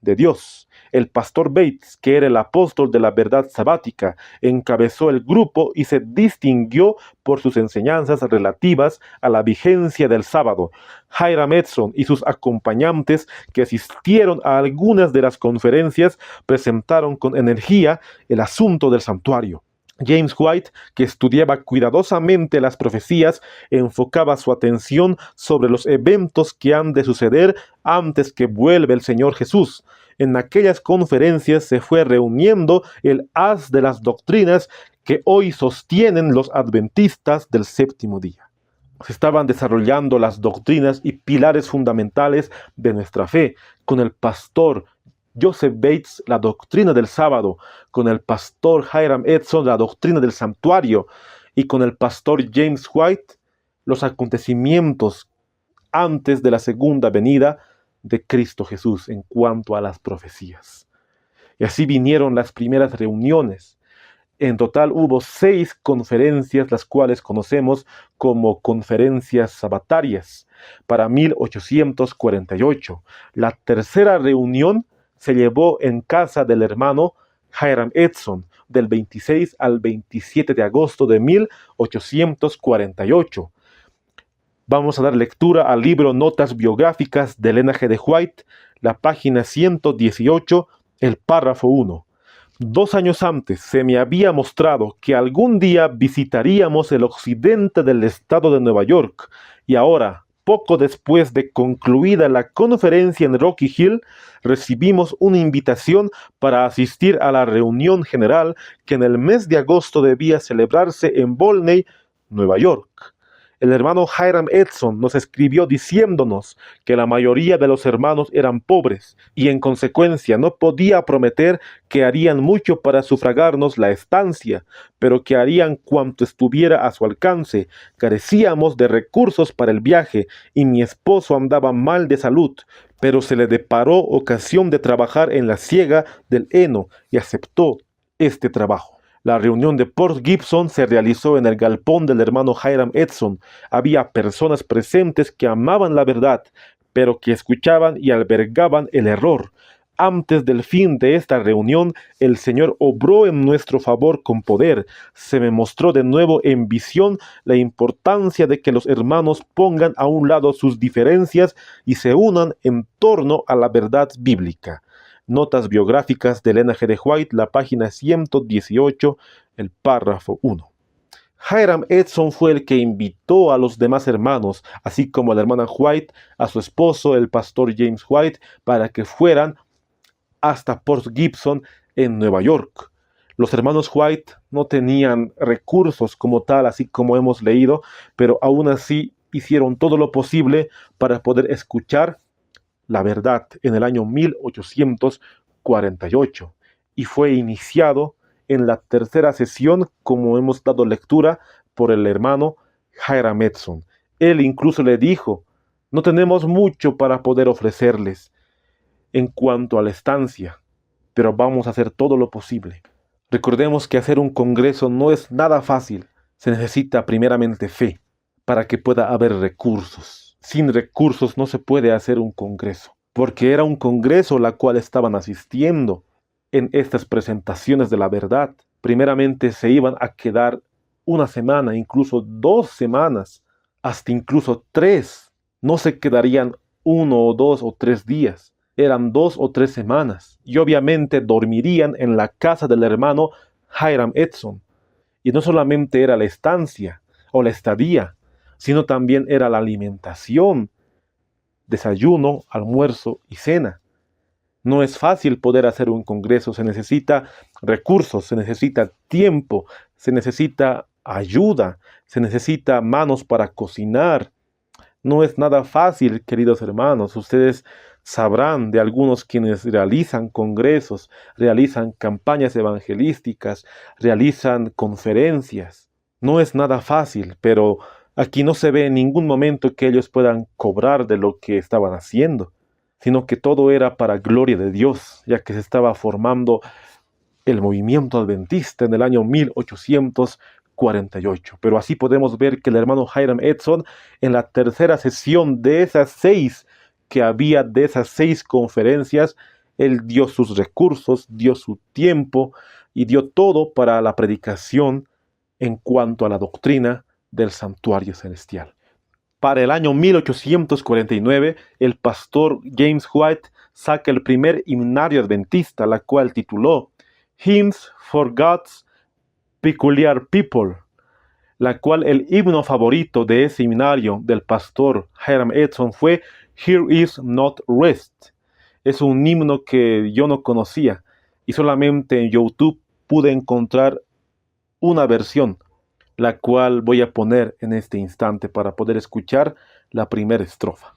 de Dios. El pastor Bates, que era el apóstol de la verdad sabática, encabezó el grupo y se distinguió por sus enseñanzas relativas a la vigencia del sábado. Hiram Edson y sus acompañantes, que asistieron a algunas de las conferencias, presentaron con energía el asunto del santuario. James White, que estudiaba cuidadosamente las profecías, enfocaba su atención sobre los eventos que han de suceder antes que vuelva el Señor Jesús. En aquellas conferencias se fue reuniendo el haz de las doctrinas que hoy sostienen los adventistas del séptimo día. Se estaban desarrollando las doctrinas y pilares fundamentales de nuestra fe con el pastor Joseph Bates, la doctrina del sábado, con el pastor Hiram Edson, la doctrina del santuario, y con el pastor James White, los acontecimientos antes de la segunda venida de Cristo Jesús en cuanto a las profecías. Y así vinieron las primeras reuniones. En total hubo 6 conferencias, las cuales conocemos como conferencias sabatarias, para 1848. La tercera reunión se llevó en casa del hermano Hiram Edson, del 26 al 27 de agosto de 1848. Vamos a dar lectura al libro Notas Biográficas de Elena G. de White, la página 118, el párrafo 1. 2 años antes se me había mostrado que algún día visitaríamos el occidente del estado de Nueva York, y ahora, poco después de concluida la conferencia en Rocky Hill, recibimos una invitación para asistir a la reunión general que en el mes de agosto debía celebrarse en Volney, Nueva York. El hermano Hiram Edson nos escribió diciéndonos que la mayoría de los hermanos eran pobres y en consecuencia no podía prometer que harían mucho para sufragarnos la estancia, pero que harían cuanto estuviera a su alcance. Carecíamos de recursos para el viaje y mi esposo andaba mal de salud, pero se le deparó ocasión de trabajar en la siega del heno y aceptó este trabajo. La reunión de Port Gibson se realizó en el galpón del hermano Hiram Edson. Había personas presentes que amaban la verdad, pero que escuchaban y albergaban el error. Antes del fin de esta reunión, el Señor obró en nuestro favor con poder. Se me mostró de nuevo en visión la importancia de que los hermanos pongan a un lado sus diferencias y se unan en torno a la verdad bíblica. Notas biográficas de Elena G. de White, la página 118, el párrafo 1. Hiram Edson fue el que invitó a los demás hermanos, así como a la hermana White, a su esposo, el pastor James White, para que fueran hasta Port Gibson en Nueva York. Los hermanos White no tenían recursos como tal, así como hemos leído, pero aún así hicieron todo lo posible para poder escuchar la verdad en el año 1848 y fue iniciado en la tercera sesión, como hemos dado lectura, por el hermano Hiram Edson. Él incluso le dijo: no tenemos mucho para poder ofrecerles en cuanto a la estancia, pero vamos a hacer todo lo posible. Recordemos que hacer un congreso no es nada fácil. Se necesita primeramente fe para que pueda haber recursos. Sin recursos no se puede hacer un congreso, porque era un congreso la cual estaban asistiendo en estas presentaciones de la verdad. Primeramente se iban a quedar una semana, incluso 2 semanas, hasta incluso 3. No se quedarían 1 o 2 o 3 días. Eran 2 o 3 semanas. Y obviamente dormirían en la casa del hermano Hiram Edson. Y no solamente era la estancia o la estadía, sino también era la alimentación, desayuno, almuerzo y cena. No es fácil poder hacer un congreso, se necesita recursos, se necesita tiempo, se necesita ayuda, se necesita manos para cocinar. No es nada fácil, queridos hermanos. Ustedes sabrán de algunos quienes realizan congresos, realizan campañas evangelísticas, realizan conferencias. No es nada fácil, pero aquí no se ve en ningún momento que ellos puedan cobrar de lo que estaban haciendo, sino que todo era para gloria de Dios, ya que se estaba formando el movimiento adventista en el año 1848. Pero así podemos ver que el hermano Hiram Edson, en la tercera sesión de esas 6 que había, de esas 6 conferencias, él dio sus recursos, dio su tiempo y dio todo para la predicación en cuanto a la doctrina del santuario celestial. Para el año 1849, el pastor James White saca el primer himnario adventista, la cual tituló Hymns for God's Peculiar People, la cual el himno favorito de ese himnario del pastor Hiram Edson fue Here is Not Rest. Es un himno que yo no conocía y solamente en YouTube pude encontrar una versión, la cual voy a poner en este instante para poder escuchar la primera estrofa.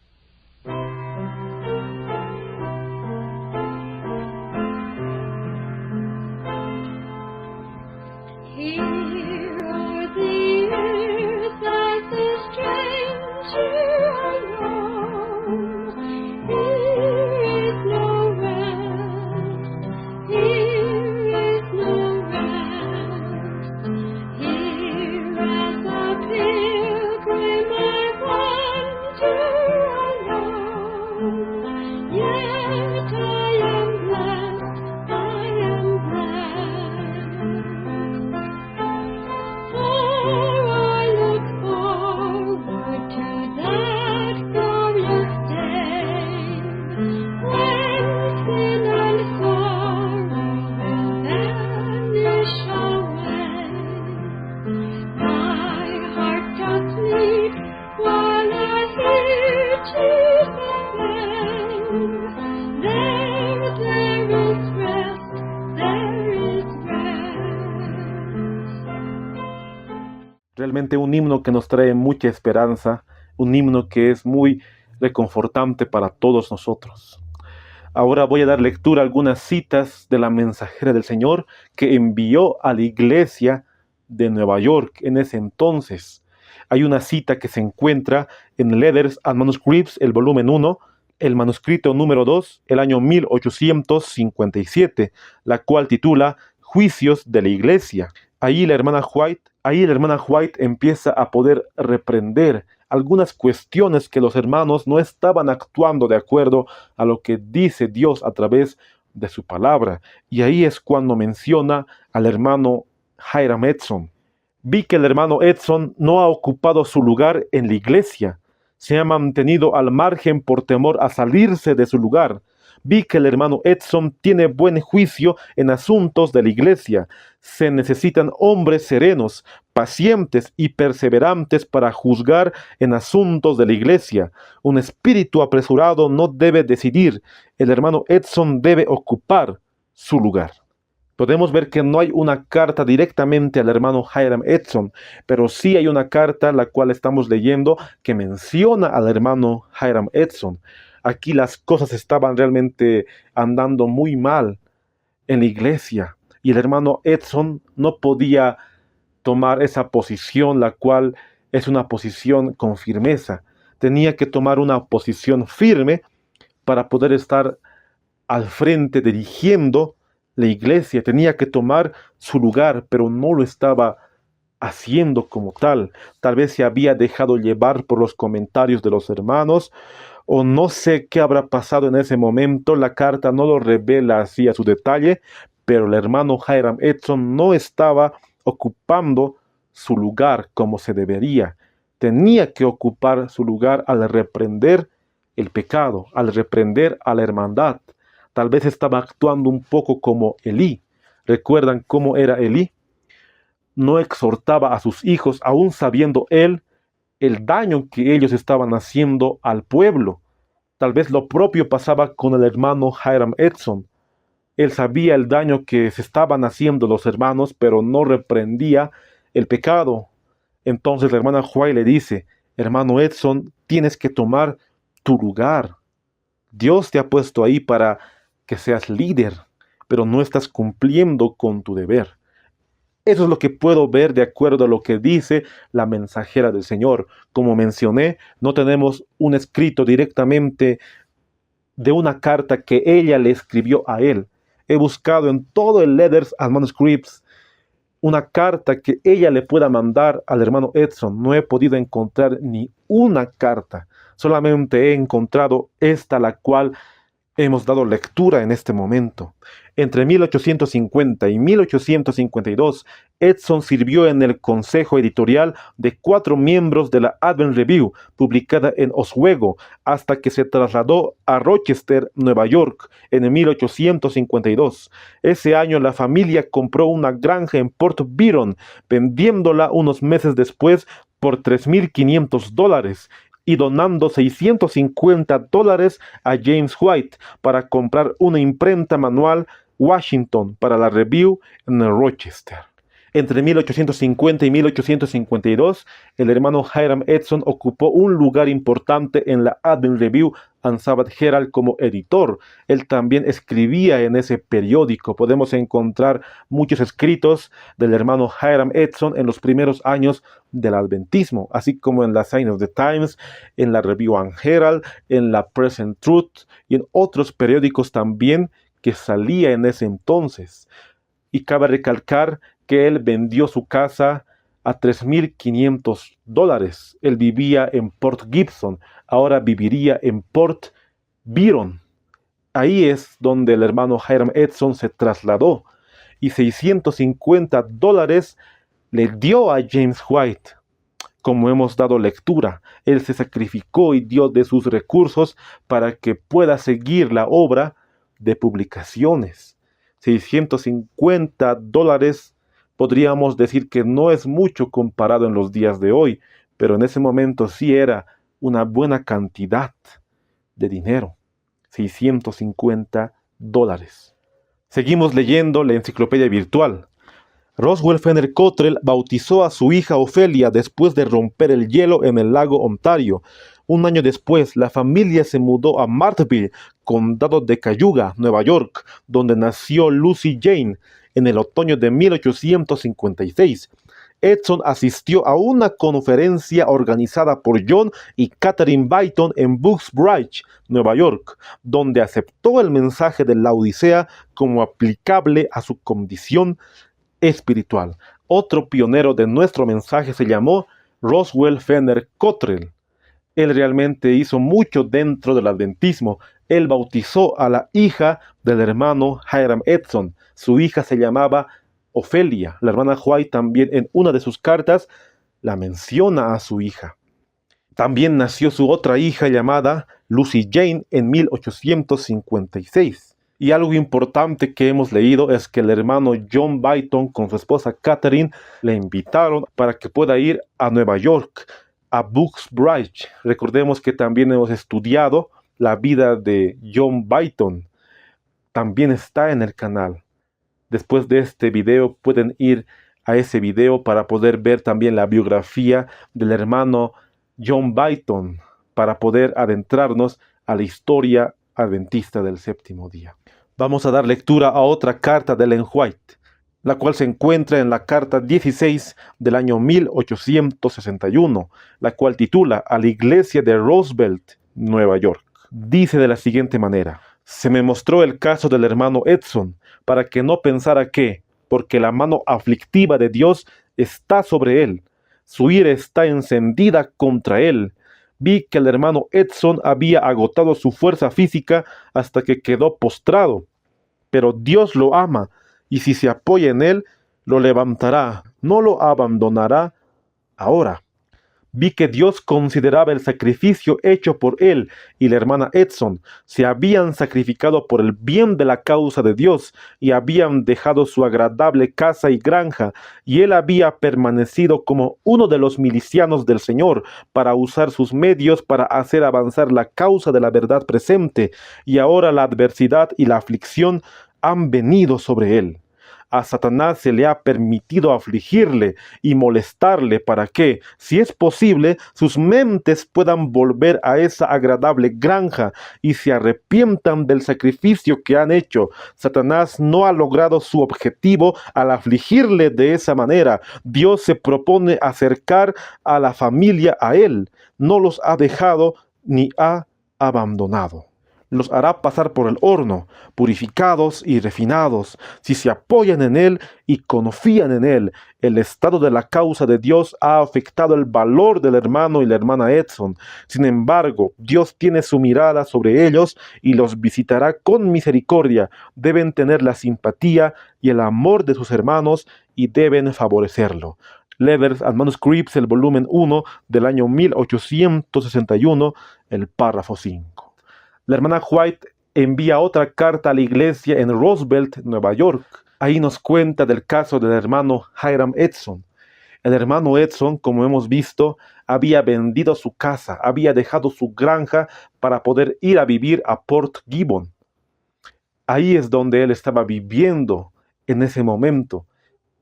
Realmente un himno que nos trae mucha esperanza, un himno que es muy reconfortante para todos nosotros. Ahora voy a dar lectura a algunas citas de la mensajera del Señor que envió a la iglesia de Nueva York en ese entonces. Hay una cita que se encuentra en Letters and Manuscripts, el volumen 1, el manuscrito número 2, el año 1857, la cual titula Juicios de la Iglesia. Ahí la hermana White empieza a poder reprender algunas cuestiones que los hermanos no estaban actuando de acuerdo a lo que dice Dios a través de su palabra. Y ahí es cuando menciona al hermano Hiram Edson. Vi que el hermano Edson no ha ocupado su lugar en la iglesia. Se ha mantenido al margen por temor a salirse de su lugar. Vi que el hermano Edson tiene buen juicio en asuntos de la iglesia. Se necesitan hombres serenos, pacientes y perseverantes para juzgar en asuntos de la iglesia. Un espíritu apresurado no debe decidir. El hermano Edson debe ocupar su lugar. Podemos ver que no hay una carta directamente al hermano Hiram Edson, pero sí hay una carta la cual estamos leyendo que menciona al hermano Hiram Edson. Aquí las cosas estaban realmente andando muy mal en la iglesia y el hermano Edson no podía tomar esa posición, la cual es una posición con firmeza. Tenía que tomar una posición firme para poder estar al frente dirigiendo la iglesia. Tenía que tomar su lugar, pero no lo estaba haciendo como tal. Tal vez se había dejado llevar por los comentarios de los hermanos, o no sé qué habrá pasado en ese momento. La carta no lo revela así a su detalle, pero el hermano Hiram Edson no estaba ocupando su lugar como se debería. Tenía que ocupar su lugar al reprender el pecado, al reprender a la hermandad. Tal vez estaba actuando un poco como Elí. ¿Recuerdan cómo era Elí? No exhortaba a sus hijos, aún sabiendo él el daño que ellos estaban haciendo al pueblo. Tal vez lo propio pasaba con el hermano Hiram Edson. Él sabía el daño que se estaban haciendo los hermanos, pero no reprendía el pecado. Entonces la hermana White le dice: hermano Edson, tienes que tomar tu lugar. Dios te ha puesto ahí para que seas líder, pero no estás cumpliendo con tu deber. Eso es lo que puedo ver de acuerdo a lo que dice la mensajera del Señor. Como mencioné, no tenemos un escrito directamente de una carta que ella le escribió a él. He buscado en todo el Letters and Manuscripts una carta que ella le pueda mandar al hermano Edson. No he podido encontrar ni una carta. Solamente he encontrado esta, la cual hemos dado lectura en este momento. Entre 1850 y 1852, Edson sirvió en el consejo editorial de 4 miembros de la Advent Review, publicada en Oswego, hasta que se trasladó a Rochester, Nueva York, en 1852. Ese año la familia compró una granja en Port Byron, vendiéndola unos meses después por $3,500 y donando $650 a James White para comprar una imprenta manual Washington para la Review en Rochester. Entre 1850 y 1852, el hermano Hiram Edson ocupó un lugar importante en la Advent Review and Sabbath Herald como editor. Él también escribía en ese periódico. Podemos encontrar muchos escritos del hermano Hiram Edson en los primeros años del adventismo, así como en la Sign of the Times, en la Review and Herald, en la Present Truth y en otros periódicos también que salía en ese entonces. Y cabe recalcar que él vendió su casa a $3,500. Él vivía en Port Gibson, ahora viviría en Port Byron. Ahí es donde el hermano Hiram Edson se trasladó y $650 le dio a James White. Como hemos dado lectura, él se sacrificó y dio de sus recursos para que pueda seguir la obra de publicaciones. $650 podríamos decir que no es mucho comparado en los días de hoy, pero en ese momento sí era una buena cantidad de dinero. $650. Seguimos leyendo la enciclopedia virtual. Roswell Fenner Cottrell bautizó a su hija Ofelia después de romper el hielo en el lago Ontario. Un año después, la familia se mudó a Martville, condado de Cayuga, Nueva York, donde nació Lucy Jane en el otoño de 1856. Edson asistió a una conferencia organizada por John y Catherine Byton en Bucksbridge, Nueva York, donde aceptó el mensaje de la Odisea como aplicable a su condición espiritual. Otro pionero de nuestro mensaje se llamó Roswell Fenner Cottrell. Él realmente hizo mucho dentro del adventismo. Él bautizó a la hija del hermano Hiram Edson. Su hija se llamaba Ofelia. La hermana White también en una de sus cartas la menciona a su hija. También nació su otra hija llamada Lucy Jane en 1856. Y algo importante que hemos leído es que el hermano John Byton con su esposa Catherine le invitaron para que pueda ir a Nueva York, a Bucksbridge. Recordemos que también hemos estudiado la vida de John Byton. También está en el canal. Después de este video pueden ir a ese video para poder ver también la biografía del hermano John Byton, para poder adentrarnos a la historia adventista del séptimo día. Vamos a dar lectura a otra carta de Ellen White, la cual se encuentra en la carta 16 del año 1861, la cual titula A la iglesia de Roosevelt, Nueva York. Dice de la siguiente manera: se me mostró el caso del hermano Edson, para que no pensara que, porque la mano aflictiva de Dios está sobre él, su ira está encendida contra él. Vi que el hermano Edson había agotado su fuerza física hasta que quedó postrado. Pero Dios lo ama, y si se apoya en él, lo levantará, no lo abandonará ahora. Vi que Dios consideraba el sacrificio hecho por él y la hermana Edson. Se habían sacrificado por el bien de la causa de Dios y habían dejado su agradable casa y granja, y él había permanecido como uno de los milicianos del Señor para usar sus medios para hacer avanzar la causa de la verdad presente, y ahora la adversidad y la aflicción han venido sobre él. A Satanás se le ha permitido afligirle y molestarle para que, si es posible, sus mentes puedan volver a esa agradable granja y se arrepientan del sacrificio que han hecho. Satanás no ha logrado su objetivo al afligirle de esa manera. Dios se propone acercar a la familia a él. No los ha dejado ni ha abandonado. Los hará pasar por el horno, purificados y refinados, si se apoyan en él y confían en él. El estado de la causa de Dios ha afectado el valor del hermano y la hermana Edson. Sin embargo, Dios tiene su mirada sobre ellos y los visitará con misericordia. Deben tener la simpatía y el amor de sus hermanos y deben favorecerlo. Letters and Manuscripts, el volumen 1 del año 1861, el párrafo 5. La hermana White envía otra carta a la iglesia en Roosevelt, Nueva York. Ahí nos cuenta del caso del hermano Hiram Edson. El hermano Edson, como hemos visto, había vendido su casa, había dejado su granja para poder ir a vivir a Port Gibbon. Ahí es donde él estaba viviendo en ese momento.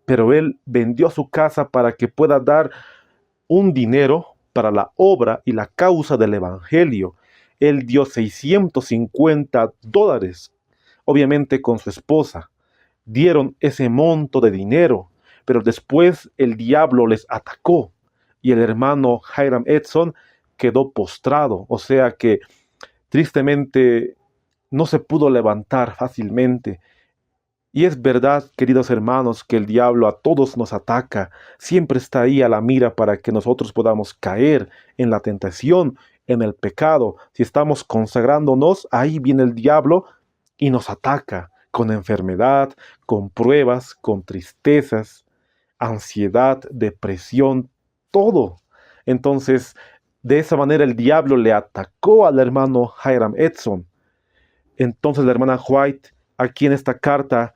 Pero él vendió su casa para que pueda dar un dinero para la obra y la causa del evangelio. Él dio $650, obviamente con su esposa. Dieron ese monto de dinero, pero después el diablo les atacó y el hermano Hiram Edson quedó postrado. O sea que tristemente no se pudo levantar fácilmente. Y es verdad, queridos hermanos, que el diablo a todos nos ataca. Siempre está ahí a la mira para que nosotros podamos caer en la tentación, en el pecado. Si estamos consagrándonos, ahí viene el diablo y nos ataca con enfermedad, con pruebas, con tristezas, ansiedad, depresión, todo. Entonces, de esa manera el diablo le atacó al hermano Hiram Edson. Entonces la hermana White, aquí en esta carta,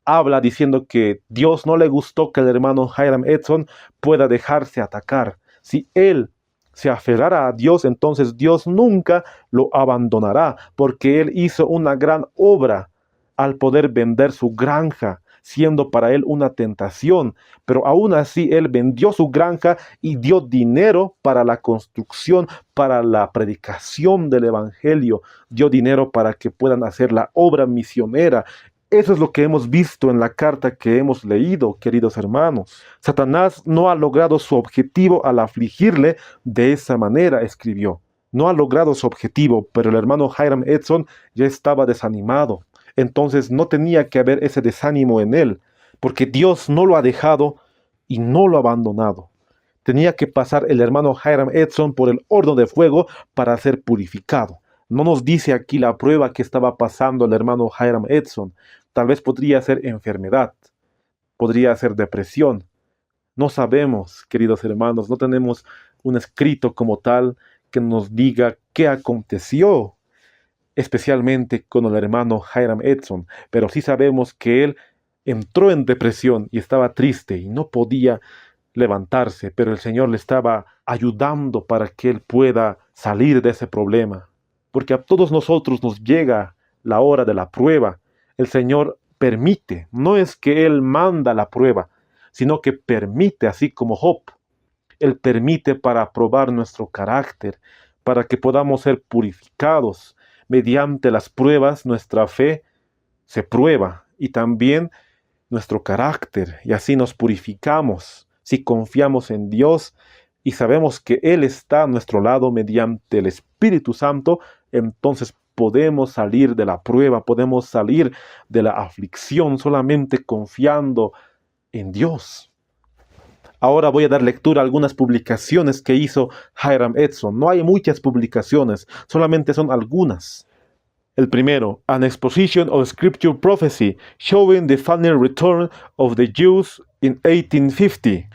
habla diciendo que Dios no le gustó que el hermano Hiram Edson pueda dejarse atacar. Si él se aferrara a Dios, entonces Dios nunca lo abandonará, porque él hizo una gran obra al poder vender su granja. siendo para él una tentación, pero aún así él vendió su granja y dio dinero para la construcción, para la predicación del evangelio, dio dinero para que puedan hacer la obra misionera. Eso es lo que hemos visto en la carta que hemos leído, queridos hermanos. Satanás no ha logrado su objetivo al afligirle de esa manera, escribió. No ha logrado su objetivo, pero el hermano Hiram Edson ya estaba desanimado. Entonces no tenía que haber ese desánimo en él, porque Dios no lo ha dejado y no lo ha abandonado. Tenía que pasar el hermano Hiram Edson por el horno de fuego para ser purificado. No nos dice aquí la prueba que estaba pasando el hermano Hiram Edson. Tal vez podría ser enfermedad, podría ser depresión. No sabemos, queridos hermanos, no tenemos un escrito como tal que nos diga qué aconteció, especialmente con el hermano Hiram Edson, pero sí sabemos que él entró en depresión y estaba triste y no podía levantarse, pero el Señor le estaba ayudando para que él pueda salir de ese problema. Porque a todos nosotros nos llega la hora de la prueba. El Señor permite, no es que Él manda la prueba, sino que permite, así como Job. Él permite para probar nuestro carácter, para que podamos ser purificados. Mediante las pruebas, nuestra fe se prueba y también nuestro carácter, y así nos purificamos. Si confiamos en Dios y sabemos que Él está a nuestro lado mediante el Espíritu Santo, entonces podemos salir de la prueba, podemos salir de la aflicción solamente confiando en Dios. Ahora voy a dar lectura a algunas publicaciones que hizo Hiram Edson. No hay muchas publicaciones, solamente son algunas. El primero, An Exposition of Scripture Prophecy, Showing the Final Return of the Jews in 1850.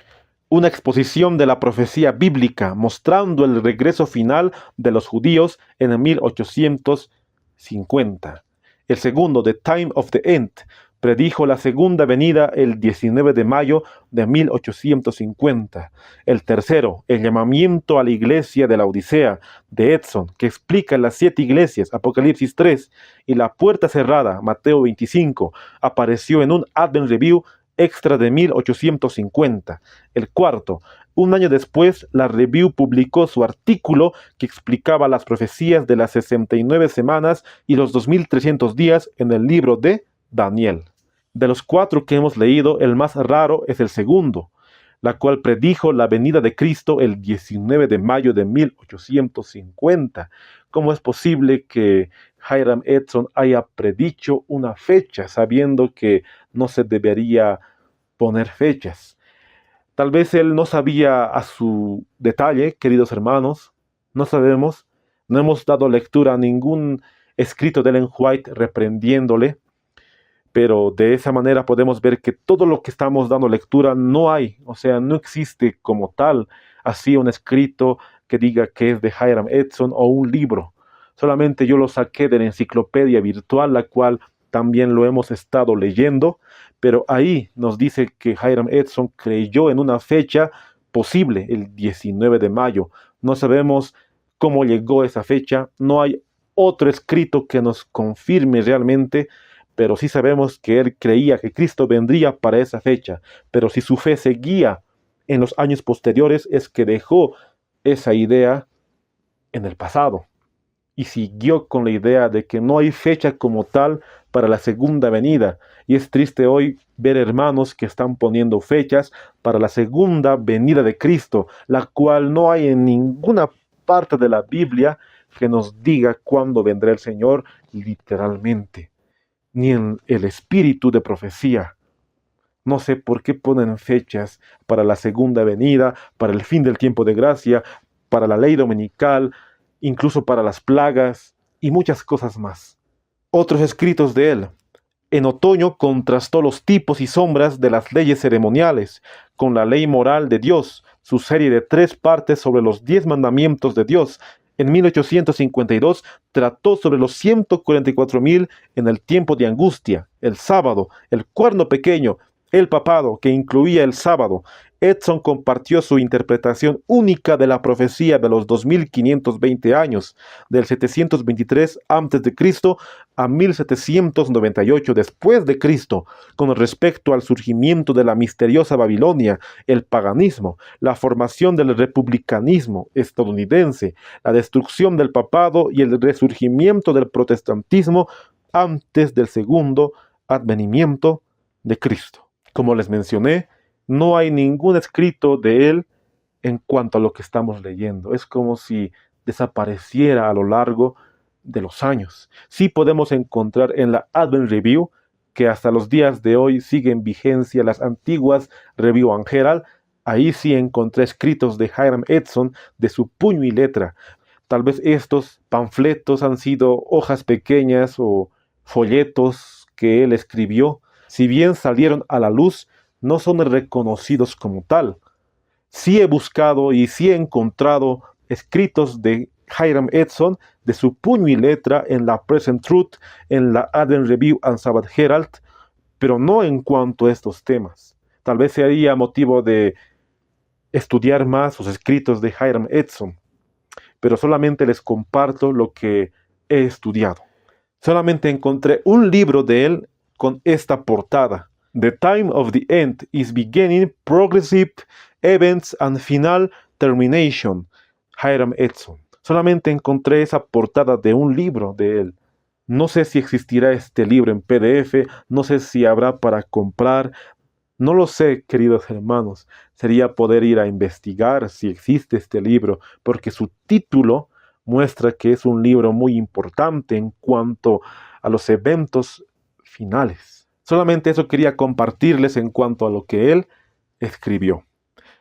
Una exposición de la profecía bíblica mostrando el regreso final de los judíos en 1850. El segundo, The Time of the End, predijo la segunda venida el 19 de mayo de 1850. El tercero, El llamamiento a la iglesia de la Odisea, de Edson, que explica las 7 iglesias, Apocalipsis 3, y La puerta cerrada, Mateo 25, apareció en un Advent Review extra de 1850. El cuarto, un año después, la Review publicó su artículo que explicaba las profecías de las 69 semanas y los 2300 días en el libro de Daniel. De los 4 que hemos leído, el más raro es el segundo, la cual predijo la venida de Cristo el 19 de mayo de 1850. ¿Cómo es posible que Hiram Edson haya predicho una fecha sabiendo que no se debería poner fechas? Tal vez él no sabía a su detalle, queridos hermanos, no sabemos, no hemos dado lectura a ningún escrito de Ellen White reprendiéndole, pero de esa manera podemos ver que todo lo que estamos dando lectura no hay, o sea, no existe como tal, así un escrito que diga que es de Hiram Edson o un libro. Solamente yo lo saqué de la enciclopedia virtual, la cual también lo hemos estado leyendo, pero ahí nos dice que Hiram Edson creyó en una fecha posible, el 19 de mayo. No sabemos cómo llegó esa fecha, no hay otro escrito que nos confirme realmente, pero sí sabemos que él creía que Cristo vendría para esa fecha. Pero si su fe seguía en los años posteriores, es que dejó esa idea en el pasado y siguió con la idea de que no hay fecha como tal para la segunda venida. Y es triste hoy ver hermanos que están poniendo fechas para la segunda venida de Cristo, la cual no hay en ninguna parte de la Biblia que nos diga cuándo vendrá el Señor literalmente, ni en el espíritu de profecía. No sé por qué ponen fechas para la segunda venida, para el fin del tiempo de gracia, para la ley dominical, incluso para las plagas y muchas cosas más. Otros escritos de él. En otoño contrastó los tipos y sombras de las leyes ceremoniales con la ley moral de Dios, su serie de 3 partes sobre los 10 mandamientos de Dios. En 1852 trató sobre los 144,000 en el tiempo de angustia, el sábado, el cuerno pequeño, el papado, que incluía el sábado. Edson compartió su interpretación única de la profecía de los 2520 años, del 723 a.C. a 1798 después de Cristo, con respecto al surgimiento de la misteriosa Babilonia, el paganismo, la formación del republicanismo estadounidense, la destrucción del papado y el resurgimiento del protestantismo antes del segundo advenimiento de Cristo. Como les mencioné, no hay ningún escrito de él en cuanto a lo que estamos leyendo. Es como si desapareciera a lo largo de los años. Sí podemos encontrar en la Advent Review, que hasta los días de hoy sigue en vigencia las antiguas Review and Herald. Ahí sí encontré escritos de Hiram Edson de su puño y letra. Tal vez estos panfletos han sido hojas pequeñas o folletos que él escribió. Si bien salieron a la luz, no son reconocidos como tal. Sí he buscado y sí he encontrado escritos de Hiram Edson de su puño y letra en la Present Truth, en la Advent Review and Sabbath Herald, pero no en cuanto a estos temas. Tal vez sería motivo de estudiar más los escritos de Hiram Edson, pero solamente les comparto lo que he estudiado. Solamente encontré un libro de él con esta portada: The Time of the End is Beginning, Progressive Events and Final Termination, Hiram Edson. Solamente encontré esa portada de un libro de él. No sé si existirá este libro en PDF, no sé si habrá para comprar, no lo sé, queridos hermanos. Sería poder ir a investigar si existe este libro, porque su título muestra que es un libro muy importante en cuanto a los eventos finales. Solamente eso quería compartirles en cuanto a lo que él escribió.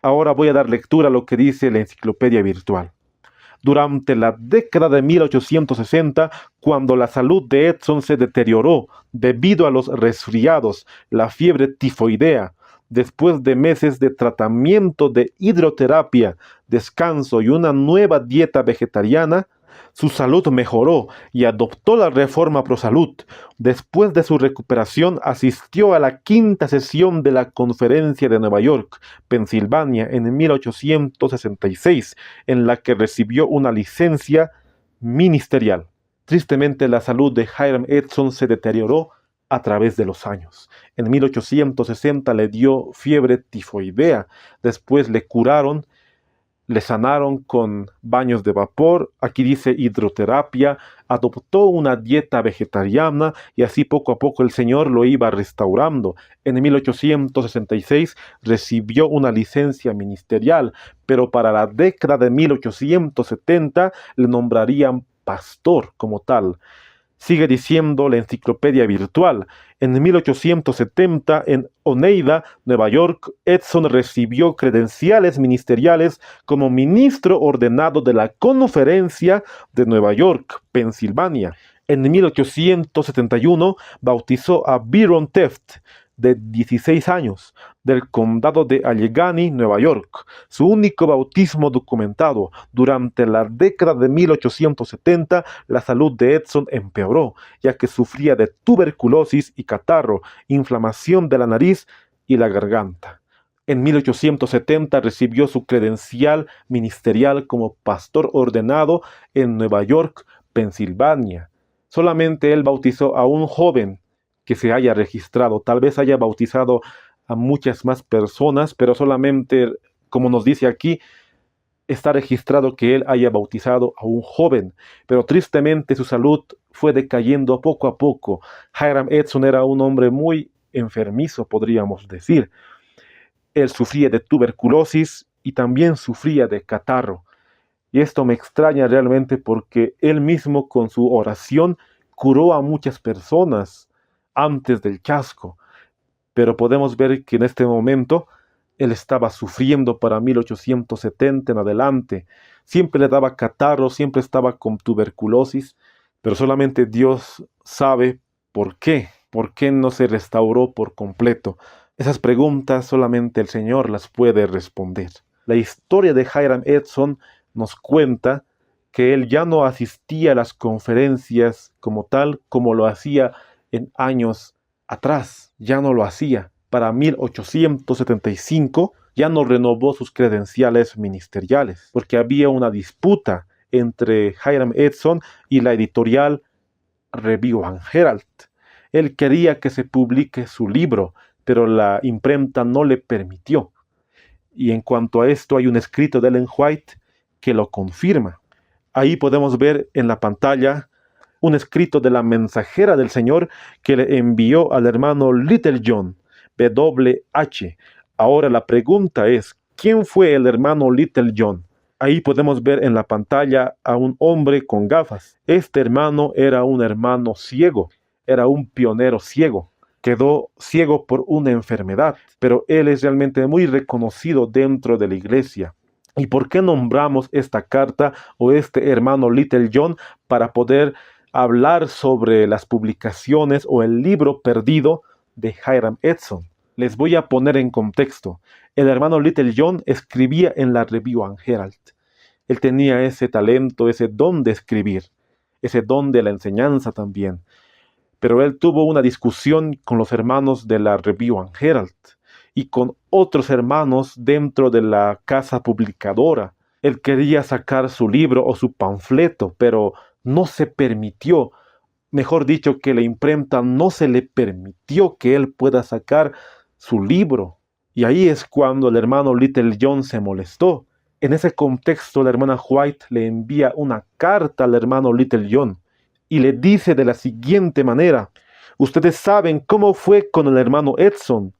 Ahora voy a dar lectura a lo que dice la enciclopedia virtual. Durante la década de 1860, cuando la salud de Edson se deterioró debido a los resfriados, la fiebre tifoidea, después de meses de tratamiento de hidroterapia, descanso y una nueva dieta vegetariana, su salud mejoró y adoptó la reforma pro-salud. Después de su recuperación, asistió a la quinta sesión de la Conferencia de Nueva York, Pensilvania, en 1866, en la que recibió una licencia ministerial. Tristemente, la salud de Hiram Edson se deterioró a través de los años. En 1860 le dio fiebre tifoidea, después le curaron, le sanaron con baños de vapor, aquí dice hidroterapia, adoptó una dieta vegetariana y así poco a poco el Señor lo iba restaurando. En 1866 recibió una licencia ministerial, pero para la década de 1870 le nombrarían pastor como tal. Sigue diciendo la enciclopedia virtual. En 1870, en Oneida, Nueva York, Edson recibió credenciales ministeriales como ministro ordenado de la Conferencia de Nueva York, Pensilvania. En 1871 bautizó a Byron Taft, de 16 años, del condado de Allegheny, Nueva York, su único bautismo documentado. Durante la década de 1870, la salud de Edson empeoró, ya que sufría de tuberculosis y catarro, inflamación de la nariz y la garganta. En 1870 recibió su credencial ministerial como pastor ordenado en Nueva York, Pensilvania. Solamente él bautizó a un joven que se haya registrado. Tal vez haya bautizado a muchas más personas, pero solamente, como nos dice aquí, está registrado que él haya bautizado a un joven. Pero tristemente su salud fue decayendo poco a poco. Hiram Edson era un hombre muy enfermizo, podríamos decir. Él sufría de tuberculosis y también sufría de catarro. Y esto me extraña realmente porque él mismo con su oración curó a muchas personas antes del chasco, pero podemos ver que en este momento él estaba sufriendo para 1870 en adelante. Siempre le daba catarro, siempre estaba con tuberculosis, pero solamente Dios sabe por qué no se restauró por completo. Esas preguntas solamente el Señor las puede responder. La historia de Hiram Edson nos cuenta que él ya no asistía a las conferencias como tal, como lo hacía en años atrás, ya no lo hacía. para 1875 ya no renovó sus credenciales ministeriales, porque había una disputa entre Hiram Edson y la editorial Review and Herald. Él quería que se publique su libro, pero la imprenta no le permitió. Y en cuanto a esto hay un escrito de Ellen White que lo confirma. Ahí podemos ver en la pantalla un escrito de la mensajera del Señor que le envió al hermano Little John, W.H. Ahora la pregunta es, ¿quién fue el hermano Little John? Ahí podemos ver en la pantalla a un hombre con gafas. Este hermano era un hermano ciego, era un pionero ciego. Quedó ciego por una enfermedad, pero él es realmente muy reconocido dentro de la iglesia. ¿Y por qué nombramos esta carta o este hermano Little John para poder hablar sobre las publicaciones o el libro perdido de Hiram Edson? Les voy a poner en contexto. El hermano Little John escribía en la Review and Herald. Él tenía ese talento, ese don de escribir, ese don de la enseñanza también. Pero él tuvo una discusión con los hermanos de la Review and Herald y con otros hermanos dentro de la casa publicadora. Él quería sacar su libro o su panfleto, pero no se permitió. Mejor dicho, que la imprenta no se le permitió que él pueda sacar su libro. Y ahí es cuando el hermano Little John se molestó. En ese contexto, la hermana White le envía una carta al hermano Little John y le dice de la siguiente manera: ustedes saben cómo fue con el hermano Edson.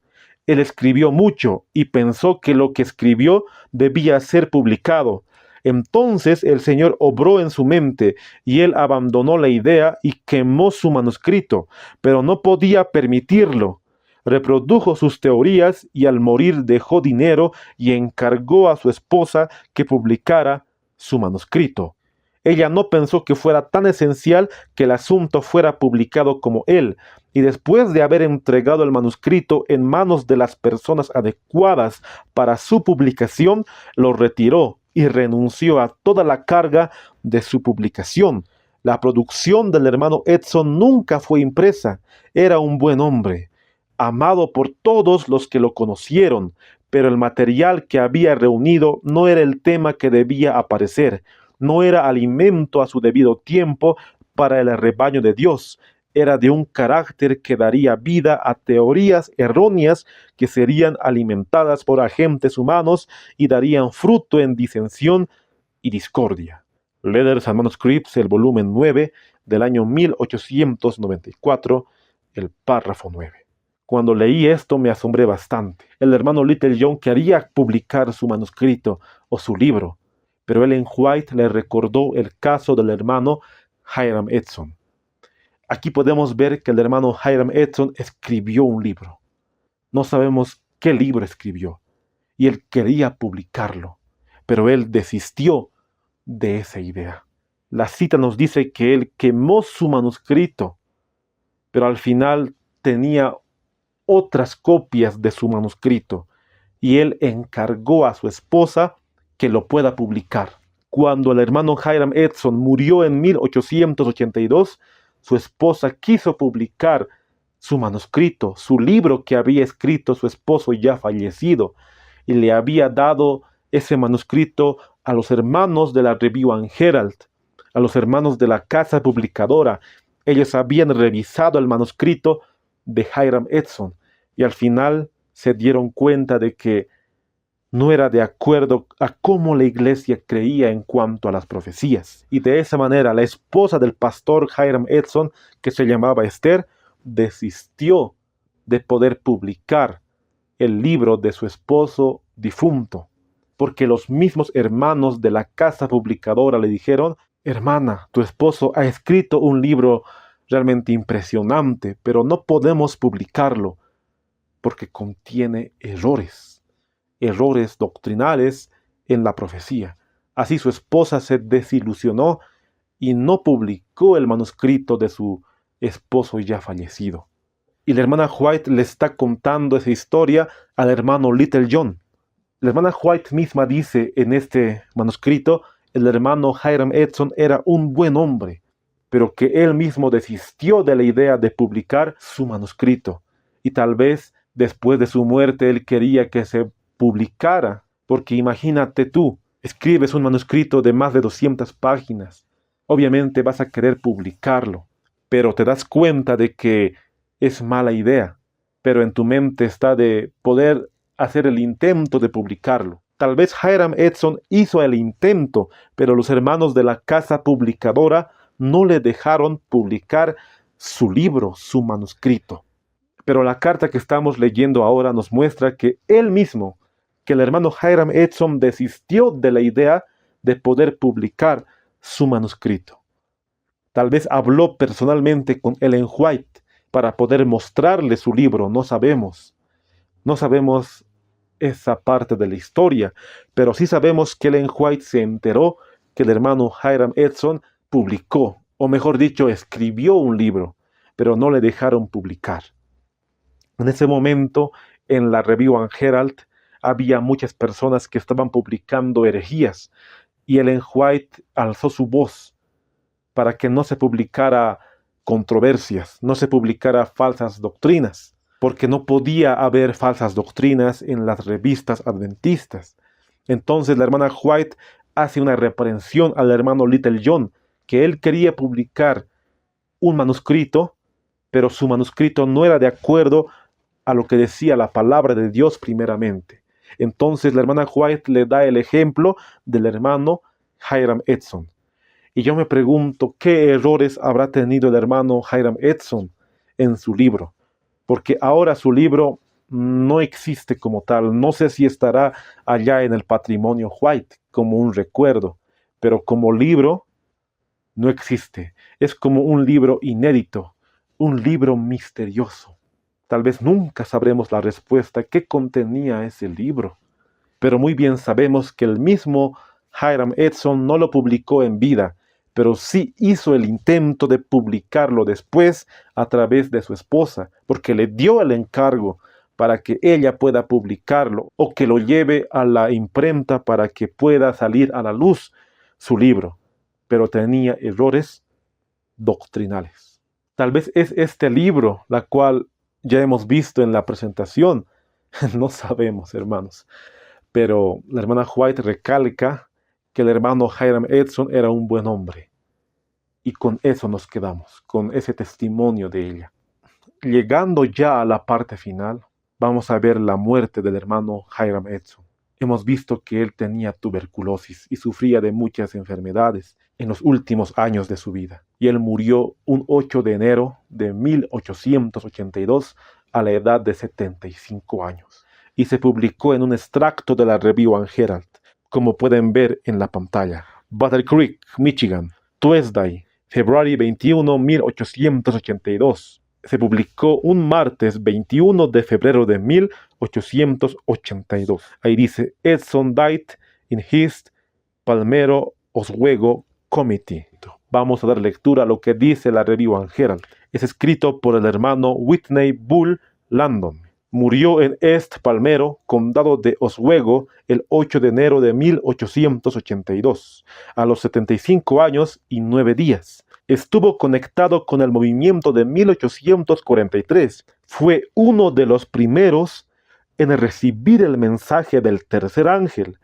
Él escribió mucho y pensó que lo que escribió debía ser publicado. Entonces el Señor obró en su mente y él abandonó la idea y quemó su manuscrito, pero no podía permitirlo. Reprodujo sus teorías y al morir dejó dinero y encargó a su esposa que publicara su manuscrito. Ella no pensó que fuera tan esencial que el asunto fuera publicado como él, y después de haber entregado el manuscrito en manos de las personas adecuadas para su publicación, lo retiró y renunció a toda la carga de su publicación. La producción del hermano Edson nunca fue impresa. Era un buen hombre, amado por todos los que lo conocieron, pero el material que había reunido no era el tema que debía aparecer. No era alimento a su debido tiempo para el rebaño de Dios. Era de un carácter que daría vida a teorías erróneas que serían alimentadas por agentes humanos y darían fruto en disensión y discordia. Letters and Manuscripts, el volumen 9 del año 1894, el párrafo 9. Cuando leí esto me asombré bastante. El hermano Little John quería publicar su manuscrito o su libro, pero Ellen White le recordó el caso del hermano Hiram Edson. Aquí podemos ver que el hermano Hiram Edson escribió un libro. No sabemos qué libro escribió, y él quería publicarlo, pero él desistió de esa idea. La cita nos dice que él quemó su manuscrito, pero al final tenía otras copias de su manuscrito, y él encargó a su esposa que lo pueda publicar. Cuando el hermano Hiram Edson murió en 1882, su esposa quiso publicar su manuscrito, su libro que había escrito su esposo ya fallecido, y le había dado ese manuscrito a los hermanos de la Review and Herald, a los hermanos de la casa publicadora. Ellos habían revisado el manuscrito de Hiram Edson y al final se dieron cuenta de que no era de acuerdo a cómo la iglesia creía en cuanto a las profecías. Y de esa manera la esposa del pastor Hiram Edson, que se llamaba Esther, desistió de poder publicar el libro de su esposo difunto, porque los mismos hermanos de la casa publicadora le dijeron: hermana, tu esposo ha escrito un libro realmente impresionante, pero no podemos publicarlo porque contiene errores doctrinales en la profecía. Así su esposa se desilusionó y no publicó el manuscrito de su esposo ya fallecido. Y la hermana White le está contando esa historia al hermano Little John. La hermana White misma dice en este manuscrito: el hermano Hiram Edson era un buen hombre, pero que él mismo desistió de la idea de publicar su manuscrito, y tal vez Después de su muerte, él quería que se publicara, porque imagínate tú, escribes un manuscrito de más de 200 páginas. Obviamente vas a querer publicarlo, pero te das cuenta de que es mala idea, pero en tu mente está de poder hacer el intento de publicarlo. Tal vez Hiram Edson hizo el intento, pero los hermanos de la casa publicadora no le dejaron publicar su libro, su manuscrito. Pero la carta que estamos leyendo ahora nos muestra que él mismo, que el hermano Hiram Edson desistió de la idea de poder publicar su manuscrito. Tal vez habló personalmente con Ellen White para poder mostrarle su libro, no sabemos. No sabemos esa parte de la historia, pero sí sabemos que Ellen White se enteró que el hermano Hiram Edson publicó, o mejor dicho, escribió un libro, pero no le dejaron publicar. En ese momento, en la Review and Herald, había muchas personas que estaban publicando herejías, y Ellen White alzó su voz para que no se publicara controversias, no se publicara falsas doctrinas, porque no podía haber falsas doctrinas en las revistas adventistas. Entonces la hermana White hace una reprensión al hermano Little John, que él quería publicar un manuscrito, pero su manuscrito no era de acuerdo a lo que decía la palabra de Dios primeramente. Entonces la hermana White le da el ejemplo del hermano Hiram Edson. Y yo me pregunto, ¿qué errores habrá tenido el hermano Hiram Edson en su libro? Porque ahora su libro no existe como tal. No sé si estará allá en el patrimonio White como un recuerdo, pero como libro no existe. Es como un libro inédito, un libro misterioso. Tal vez nunca sabremos la respuesta que contenía ese libro, pero muy bien sabemos que el mismo Hiram Edson no lo publicó en vida, pero sí hizo el intento de publicarlo después a través de su esposa, porque le dio el encargo para que ella pueda publicarlo o que lo lleve a la imprenta para que pueda salir a la luz su libro, pero tenía errores doctrinales. Tal vez es este libro, la cual ya hemos visto en la presentación, no sabemos, hermanos, pero la hermana White recalca que el hermano Hiram Edson era un buen hombre. Y con eso nos quedamos, con ese testimonio de ella. Llegando ya a la parte final, vamos a ver la muerte del hermano Hiram Edson. Hemos visto que él tenía tuberculosis y sufría de muchas enfermedades en los últimos años de su vida. Y él murió un 8 de enero de 1882 a la edad de 75 años. Y se publicó en un extracto de la Review and Herald, como pueden ver en la pantalla. Battle Creek, Michigan, Tuesday, February 21, 1882. Se publicó un martes 21 de febrero de 1882. Ahí dice, Edson died in his Palmero Oswego Committee. Vamos a dar lectura a lo que dice la Review and Herald. Es escrito por el hermano Whitney Bull Landon. Murió en East Palmero, condado de Oswego, el 8 de enero de 1882, a los 75 años y 9 días. Estuvo conectado con el movimiento de 1843. Fue uno de los primeros en recibir el mensaje del tercer ángel,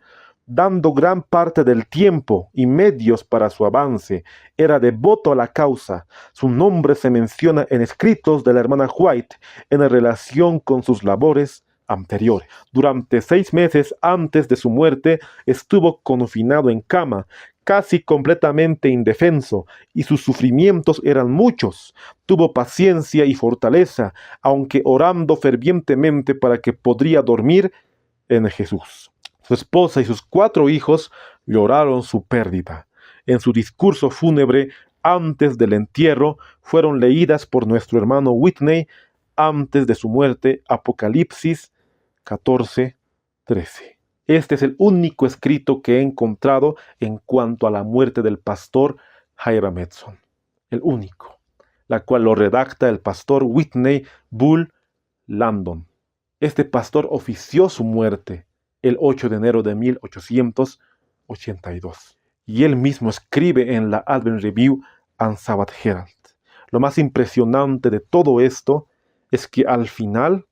dando gran parte del tiempo y medios para su avance. Era devoto a la causa. Su nombre se menciona en escritos de la hermana White en relación con sus labores anteriores. Durante 6 meses antes de su muerte estuvo confinado en cama, casi completamente indefenso, y sus sufrimientos eran muchos. Tuvo paciencia y fortaleza, aunque orando fervientemente para que podría dormir en Jesús. Su esposa y sus 4 hijos lloraron su pérdida. En su discurso fúnebre antes del entierro fueron leídas por nuestro hermano Whitney antes de su muerte Apocalipsis 14:13. Este es el único escrito que he encontrado en cuanto a la muerte del pastor Hiram Edson. El único, la cual lo redacta el pastor Whitney Bull Landon. Este pastor ofició su muerte el 8 de enero de 1882. Y él mismo escribe en la Advent Review and Sabbath Herald. Lo más impresionante de todo esto es que al final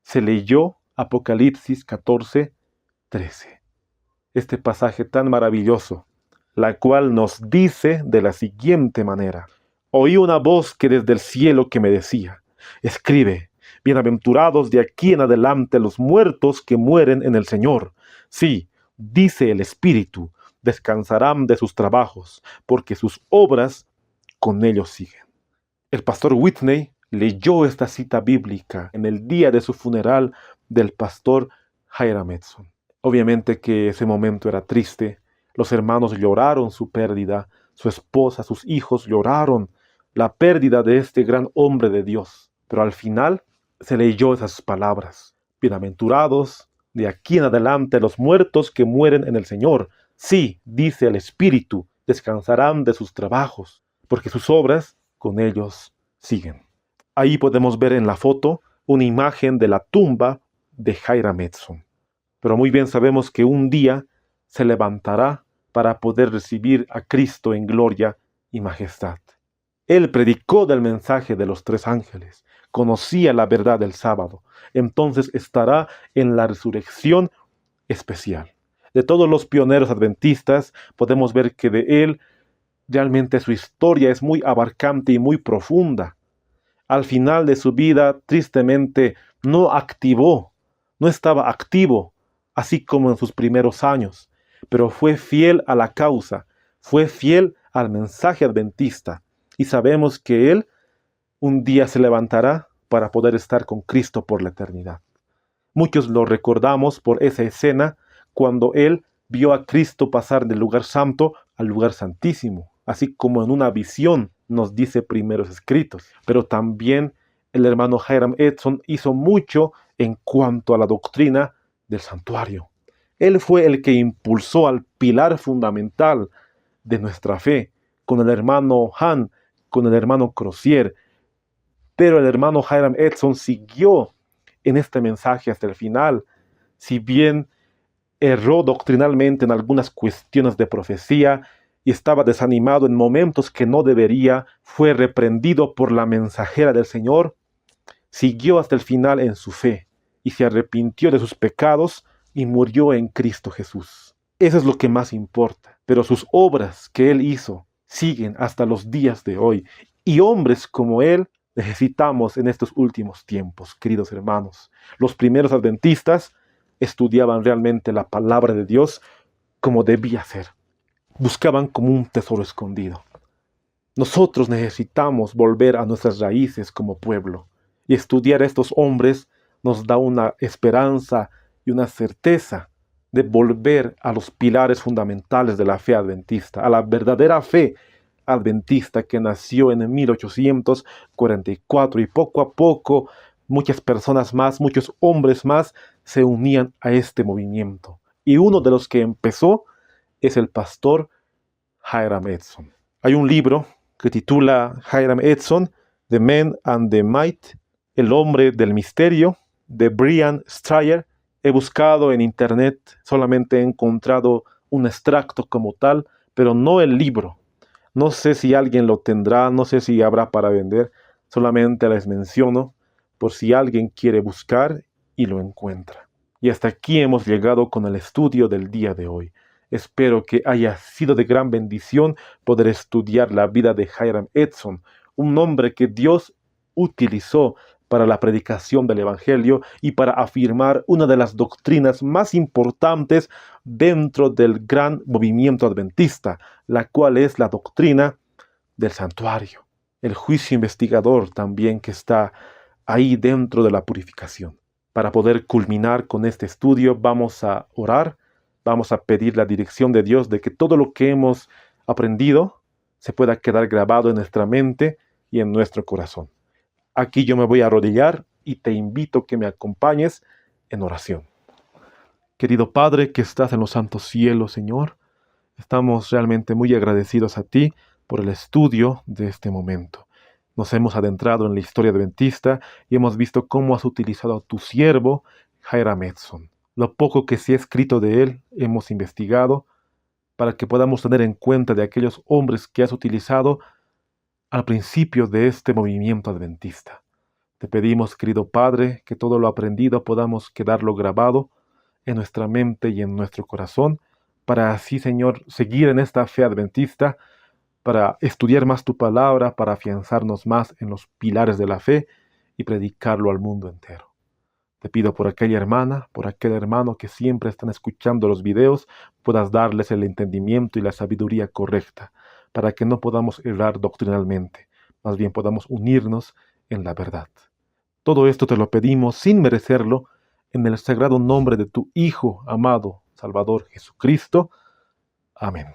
se leyó Apocalipsis 14:13. Este pasaje tan maravilloso, la cual nos dice de la siguiente manera: oí una voz que desde el cielo que me decía, escribe, bienaventurados de aquí en adelante los muertos que mueren en el Señor. Sí, dice el Espíritu, descansarán de sus trabajos, porque sus obras con ellos siguen. El pastor Whitney leyó esta cita bíblica en el día de su funeral del pastor Hiram Edson. Obviamente que ese momento era triste. Los hermanos lloraron su pérdida, su esposa, sus hijos lloraron la pérdida de este gran hombre de Dios. Pero al final se leyó esas palabras: bienaventurados de aquí en adelante los muertos que mueren en el Señor. Sí, dice el Espíritu, descansarán de sus trabajos, porque sus obras con ellos siguen. Ahí podemos ver en la foto una imagen de la tumba de Hiram Edson. Pero muy bien sabemos que un día se levantará para poder recibir a Cristo en gloria y majestad. Él predicó del mensaje de los 3 ángeles, conocía la verdad del sábado, entonces estará en la resurrección especial. De todos los pioneros adventistas, podemos ver que de él realmente su historia es muy abarcante y muy profunda. Al final de su vida, tristemente, no estaba activo, así como en sus primeros años, pero fue fiel a la causa, fue fiel al mensaje adventista, y sabemos que él un día se levantará para poder estar con Cristo por la eternidad. Muchos lo recordamos por esa escena cuando él vio a Cristo pasar del lugar santo al lugar santísimo, así como en una visión nos dice primeros escritos. Pero también el hermano Hiram Edson hizo mucho en cuanto a la doctrina del santuario. Él fue el que impulsó al pilar fundamental de nuestra fe, con el hermano Han, con el hermano Crozier. Pero el hermano Hiram Edson siguió en este mensaje hasta el final. Si bien erró doctrinalmente en algunas cuestiones de profecía y estaba desanimado en momentos que no debería, fue reprendido por la mensajera del Señor, siguió hasta el final en su fe y se arrepintió de sus pecados y murió en Cristo Jesús. Eso es lo que más importa. Pero sus obras que él hizo siguen hasta los días de hoy. Y hombres como él necesitamos en estos últimos tiempos, queridos hermanos. Los primeros adventistas estudiaban realmente la palabra de Dios como debía ser. Buscaban como un tesoro escondido. Nosotros necesitamos volver a nuestras raíces como pueblo. Y estudiar a estos hombres nos da una esperanza y una certeza de volver a los pilares fundamentales de la fe adventista, a la verdadera fe adventista que nació en 1844, y poco a poco muchas personas más, muchos hombres más se unían a este movimiento. Y uno de los que empezó es el pastor Hiram Edson. Hay un libro que titula Hiram Edson, The Man and the Might, El hombre del misterio, de Brian Strayer. He buscado en internet, solamente he encontrado un extracto como tal, pero no el libro. No sé si alguien lo tendrá, no sé si habrá para vender, solamente les menciono por si alguien quiere buscar y lo encuentra. Y hasta aquí hemos llegado con el estudio del día de hoy. Espero que haya sido de gran bendición poder estudiar la vida de Hiram Edson, un hombre que Dios utilizó para la predicación del Evangelio y para afirmar una de las doctrinas más importantes dentro del gran movimiento adventista, la cual es la doctrina del santuario, el juicio investigador también que está ahí dentro de la purificación. Para poder culminar con este estudio, vamos a orar, vamos a pedir la dirección de Dios de que todo lo que hemos aprendido se pueda quedar grabado en nuestra mente y en nuestro corazón. Aquí yo me voy a arrodillar y te invito a que me acompañes en oración. Querido Padre que estás en los santos cielos, Señor, estamos realmente muy agradecidos a ti por el estudio de este momento. Nos hemos adentrado en la historia adventista y hemos visto cómo has utilizado a tu siervo, Hiram Edson. Lo poco que se ha escrito de él hemos investigado para que podamos tener en cuenta de aquellos hombres que has utilizado al principio de este movimiento adventista. Te pedimos, querido Padre, que todo lo aprendido podamos quedarlo grabado en nuestra mente y en nuestro corazón, para así, Señor, seguir en esta fe adventista, para estudiar más tu palabra, para afianzarnos más en los pilares de la fe y predicarlo al mundo entero. Te pido por aquella hermana, por aquel hermano que siempre están escuchando los videos, puedas darles el entendimiento y la sabiduría correcta, para que no podamos errar doctrinalmente, más bien podamos unirnos en la verdad. Todo esto te lo pedimos sin merecerlo, en el sagrado nombre de tu Hijo amado, Salvador Jesucristo. Amén.